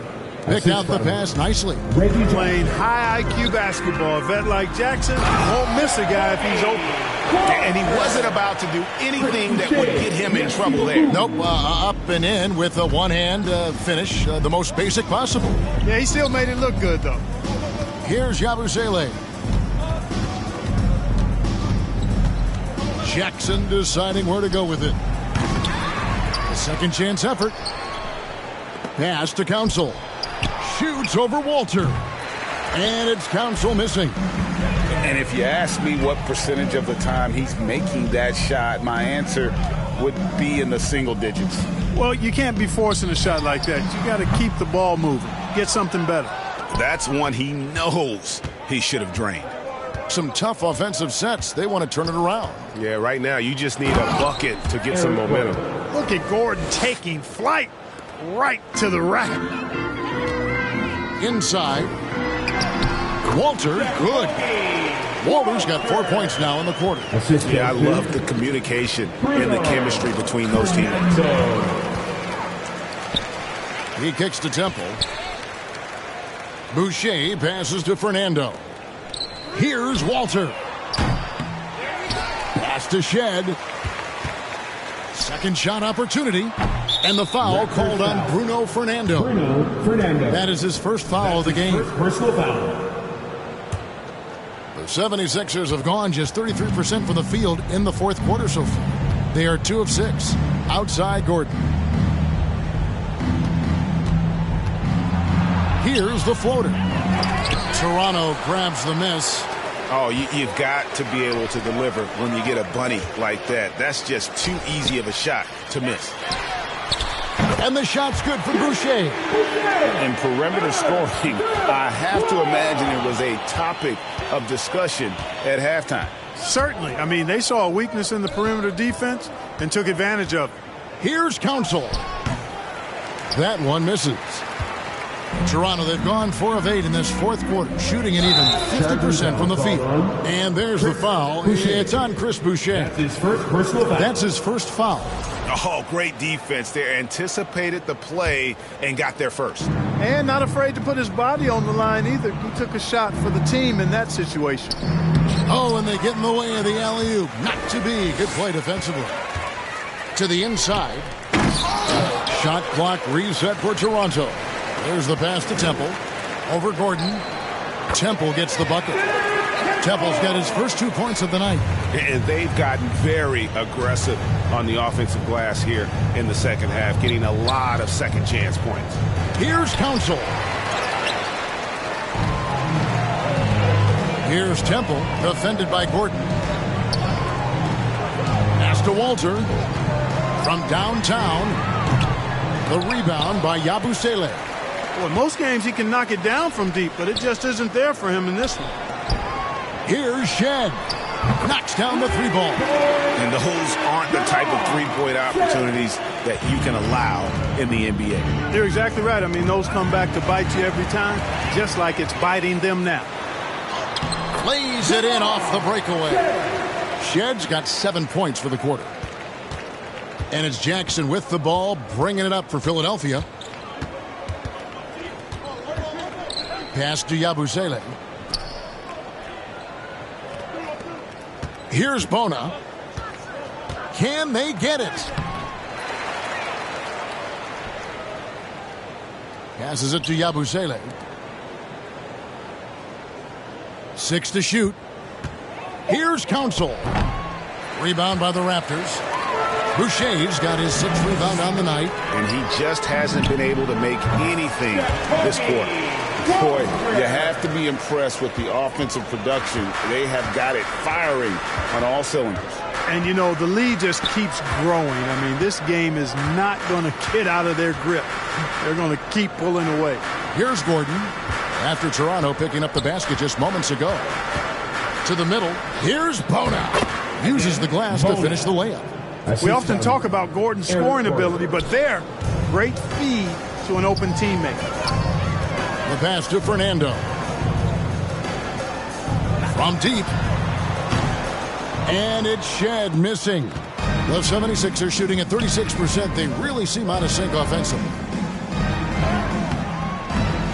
Picked out the pass nicely.
Playing high IQ basketball. A vet like Jackson won't miss a guy if he's open.
And he wasn't about to do anything that would get him in trouble there.
Nope, up and in with a one-hand finish, the most basic possible.
Yeah, he still made it look good, though.
Here's Yabusele. Jackson deciding where to go with it. A second chance effort. Pass to Council. Shoots over Walter. And it's Council missing.
And if you ask me what percentage of the time he's making that shot, my answer would be in the single digits.
Well, you can't be forcing a shot like that. You got to keep the ball moving. Get something better.
That's one he knows he should have drained.
Some tough offensive sets. They want to turn it around.
Yeah, right now you just need a bucket to get some momentum.
Look at Gordon taking flight right to the rack.
Inside. Walter, good. Walter's got 4 points now in the quarter.
Yeah, I love the communication and the chemistry between those teammates.
He kicks to Temple. Boucher passes to Fernando. Here's Walter. Pass to Shed. Second shot opportunity. And the foul called on Bruno Fernando. That is his first foul of the game.
Personal foul.
The 76ers have gone just 33% from the field in the fourth quarter so far. They are 2 of 6. Outside Gordon. Here's the floater. Toronto grabs the miss.
Oh, you've got to be able to deliver when you get a bunny like that. That's just too easy of a shot to miss.
And the shot's good for Boucher.
In perimeter scoring, I have to imagine it was a topic of discussion at halftime.
Certainly. I mean, they saw a weakness in the perimeter defense and took advantage of it.
Here's Council. That one misses. Toronto, they've gone 4 of 8 in this fourth quarter, shooting it even 50% from the field. And there's the foul. It's on Chris Boucher.
That's his first personal foul.
That's his first foul.
Oh, great defense there. Anticipated the play and got there first.
And not afraid to put his body on the line either. He took a shot for the team in that situation.
Oh, and they get in the way of the alley-oop. Not to be. Good play defensively. To the inside. Shot clock reset for Toronto. There's the pass to Temple. Over Gordon. Temple gets the bucket. Temple's got his first 2 points of the night.
And they've gotten very aggressive on the offensive glass here in the second half, getting a lot of second chance points.
Here's Council. Here's Temple, defended by Gordon. Pass to Walter. From downtown. The rebound by Yabusele.
Well, in most games he can knock it down from deep, but it just isn't there for him in this one.
Here's Shed. Knocks down the 3-ball.
And those aren't the type of three-point opportunities that you can allow in the NBA.
You're exactly right. I mean, those come back to bite you every time, just like it's biting them now.
Plays it in off the breakaway. Shed's got 7 points for the quarter. And it's Jackson with the ball, bringing it up for Philadelphia. Pass to Yabusele. Here's Bona. Can they get it? Passes it to Yabusele. 6 to shoot. Here's Council. Rebound by the Raptors. Boucher's got his 6th rebound on the night.
And he just hasn't been able to make anything this quarter. Boy, you have to be impressed with the offensive production. They have got it firing on all cylinders.
And, you know, the lead just keeps growing. I mean, this game is not going to get out of their grip. They're going to keep pulling away.
Here's Gordon. After Toronto picking up the basket just moments ago. To the middle. Here's Bona. Uses the glass to finish the layup.
We often talk about Gordon's scoring ability, but there, great feed to an open teammate.
The pass to Fernando. From deep. And it's Shed missing. The 76ers shooting at 36%. They really seem out of sync offensively.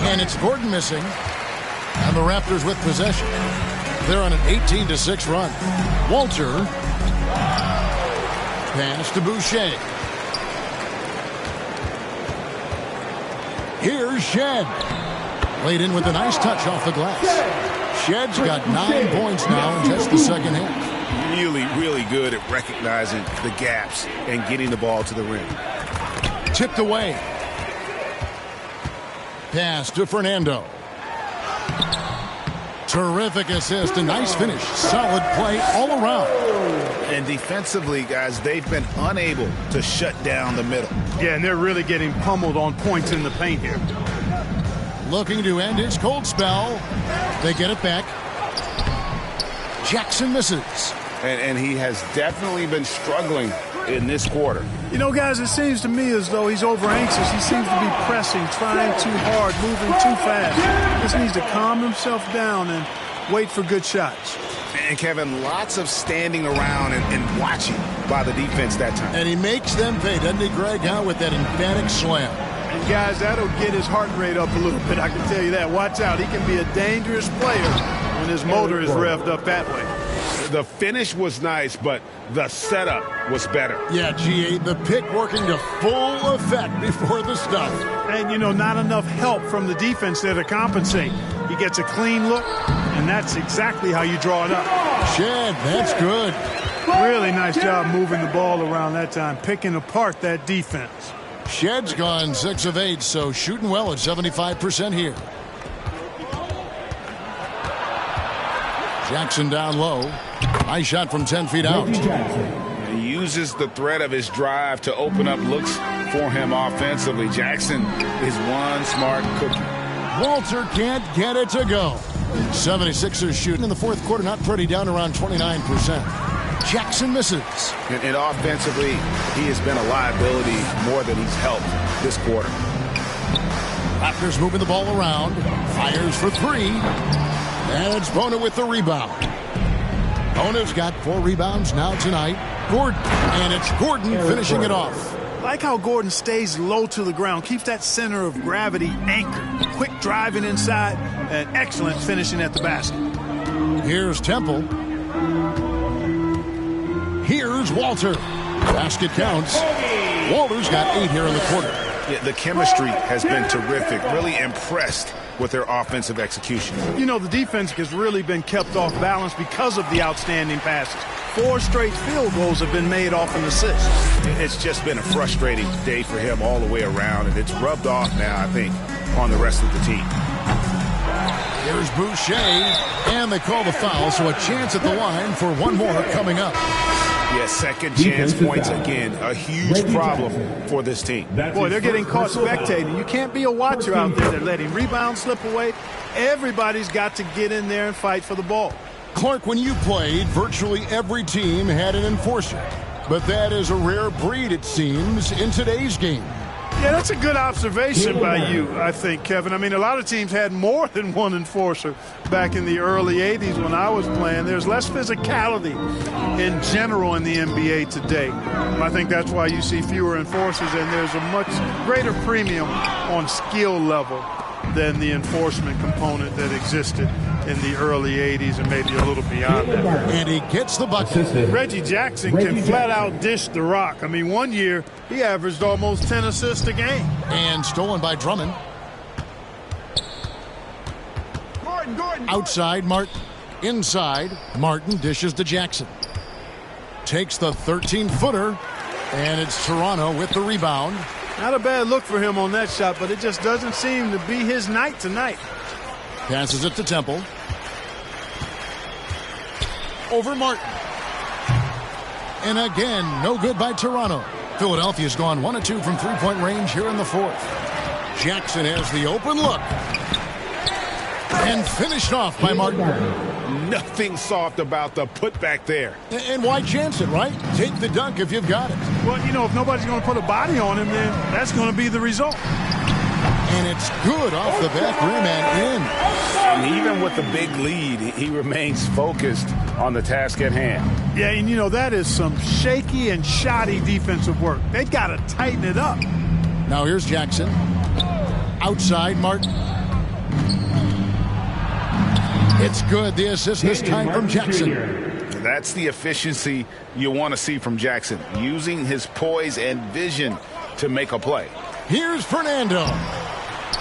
And it's Gordon missing. And the Raptors with possession. They're on an 18-6 run. Walter. Pass to Boucher. Here's Shed. Laid in with a nice touch off the glass. Shed's got 9 points now in just the second half.
really, really good at recognizing the gaps and getting the ball to the rim.
Tipped away. Pass to Fernando. Terrific assist, a nice finish. Solid play all around.
And defensively, guys, they've been unable to shut down the middle.
Yeah, and they're really getting pummeled on points in the paint here.
Looking to end his cold spell. They get it back. Jackson misses.
And he has definitely been struggling in this quarter.
You know, guys, it seems to me as though he's over anxious. He seems to be pressing, trying too hard, moving too fast. Just needs to calm himself down and wait for good shots.
And Kevin, lots of standing around and watching by the defense that time.
And he makes them pay, doesn't he, Greg, with that emphatic slam.
And guys, that'll get his heart rate up a little bit, I can tell you that. Watch out, he can be a dangerous player when his motor is revved up that way.
The finish was nice, but the setup was better.
Yeah, G8, the pick working to full effect before the stuff.
And, you know, not enough help from the defense there to compensate. He gets a clean look, and that's exactly how you draw it up.
Shed, that's good.
Really nice job moving the ball around that time, picking apart that defense.
Shed's gone 6 of 8, so shooting well at 75% here. Jackson down low. Nice shot from 10 feet out.
He uses the threat of his drive to open up looks for him offensively. Jackson is one smart cookie.
Walter can't get it to go. 76ers shooting in the fourth quarter, not pretty, down around 29%. Jackson misses.
And offensively, he has been a liability more than he's helped this quarter.
Raptors moving the ball around. Fires for 3. And it's Bona with the rebound. Bona's got 4 rebounds now tonight. Gordon. And it's Gordon finishing it off.
Like how Gordon stays low to the ground, keeps that center of gravity anchored. Quick driving inside and excellent finishing at the basket.
Here's Temple. Here's Walter. Basket counts. Walter's got 8 here in the quarter.
Yeah, the chemistry has been terrific. Really impressed with their offensive execution.
You know, the defense has really been kept off balance because of the outstanding passes. 4 straight field goals have been made off an assist.
It's just been a frustrating day for him all the way around, and it's rubbed off now, I think, on the rest of the team.
Here's Boucher, and they call the foul, so a chance at the line for one more coming up.
Yeah, second chance points again, a huge problem for this team.
Boy, they're getting caught spectating. You can't be a watcher out there. They're letting rebounds slip away. Everybody's got to get in there and fight for the ball.
Clark, when you played, virtually every team had an enforcer. But that is a rare breed, it seems, in today's game.
Yeah, that's a good observation by you, I think, Kevin. I mean, a lot of teams had more than one enforcer back in the early 80s when I was playing. There's less physicality in general in the NBA today. I think that's why you see fewer enforcers, and there's a much greater premium on skill level than the enforcement component that existed in the early 80s and maybe a little beyond that.
And he gets the bucket.
Reggie Jackson can flat out dish the rock. I mean, one year he averaged almost 10 assists a game.
And stolen by Drummond. Outside Martin. Inside, Martin dishes to Jackson. Takes the 13-footer, and it's Toronto with the rebound.
Not a bad look for him on that shot, but it just doesn't seem to be his night tonight.
Passes it to Temple. Over Martin. And again, no good by Toronto. Philadelphia's gone 1 of 2 from three-point range here in the fourth. Jackson has the open look. And finished off by Martin.
Nothing soft about the putback there.
And why chance it, right? Take the dunk if you've got it.
Well, you know, if nobody's going to put a body on him, then that's going to be the result.
And it's good off the back rim and in.
And even with the big lead, he remains focused on the task at hand.
Yeah, and you know, that is some shaky and shoddy defensive work. They've got to tighten it up.
Now here's Jackson. Outside Martin. It's good. The assist this time from Jackson.
That's the efficiency you want to see from Jackson, using his poise and vision to make a play.
Here's Fernando.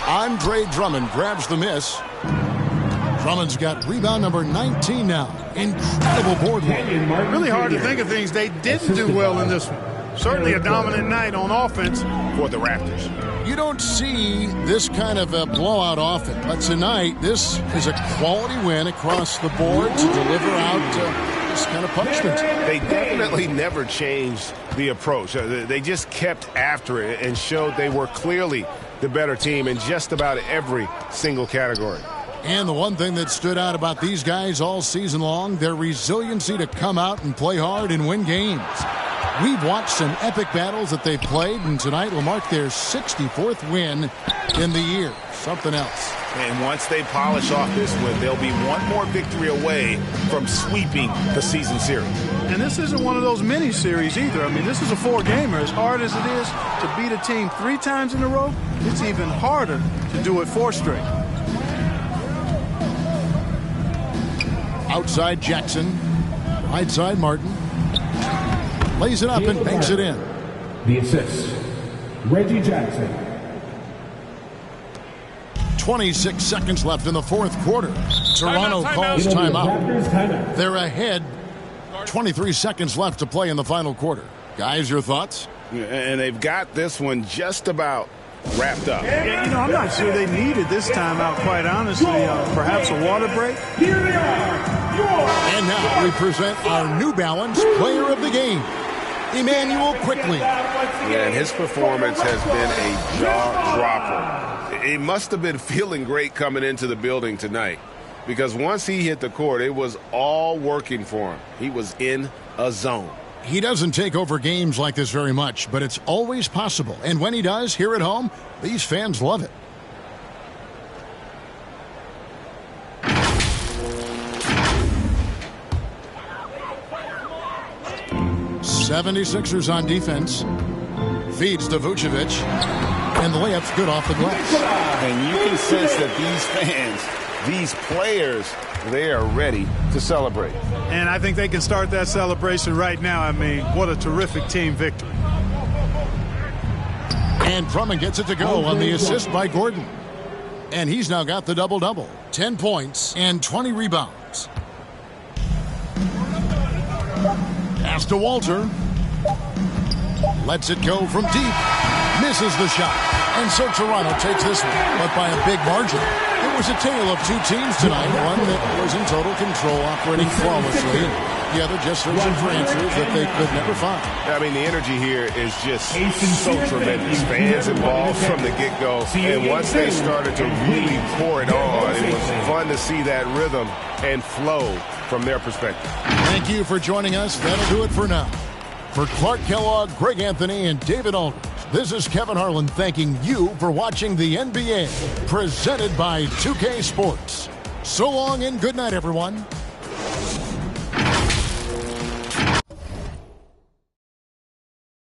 Andre Drummond grabs the miss. Drummond's got rebound number 19 now. Incredible board work.
Really hard to think of things they didn't do well in this one. Certainly a dominant night on offense
for the Raptors.
You don't see this kind of a blowout often, but tonight this is a quality win across the board to deliver out this kind of punishment.
They definitely never changed the approach. They just kept after it and showed they were clearly the better team in just about every single category.
And the one thing that stood out about these guys all season long, their resiliency to come out and play hard and win games. We've watched some epic battles that they've played, and tonight will mark their 64th win in the year. Something else.
And once they polish off this win, they'll be one more victory away from sweeping the season series.
And this isn't one of those mini series either. I mean, this is a 4-gamer. As hard as it is to beat a team 3 times in a row, it's even harder to do it 4 straight.
Outside Jackson, right side Martin. Lays it up and banks it in.
The assist, Reggie Jackson.
26 seconds left in the fourth quarter. Toronto calls timeout. They're ahead. 23 seconds left to play in the final quarter. Guys, your thoughts?
And they've got this one just about wrapped up.
Yeah, I'm not sure they needed this timeout, quite honestly. Perhaps a water break.
Here they are.
And now we present our New Balance Player of the Game, Emmanuel Quickly.
Yeah, and his performance has been a jaw-dropper. He must have been feeling great coming into the building tonight, because once he hit the court, it was all working for him. He was in a zone.
He doesn't take over games like this very much, but it's always possible. And when he does, here at home, these fans love it. 76ers on defense. Feeds to Vucevic. And the layup's good off the glass.
And you can sense that these fans, these players, they are ready to celebrate.
And I think they can start that celebration right now. I mean, what a terrific team victory.
And Drummond gets it to go on the assist by Gordon. And he's now got the double-double. 10 points and 20 rebounds. Pass to Walter. Lets it go from deep. Misses the shot. And so Toronto takes this one, but by a big margin. It was a tale of two teams tonight. One that was in total control, operating flawlessly. The other just searching for answers that they could never find.
I mean, the energy here is just so tremendous. Fans involved from the get-go. And once they started to really pour it on, it was fun to see that rhythm and flow from their perspective.
Thank you for joining us. That'll do it for now. For Clark Kellogg, Greg Anthony, and David Aldridge, this is Kevin Harlan thanking you for watching the NBA, presented by 2K Sports. So long and good night, everyone.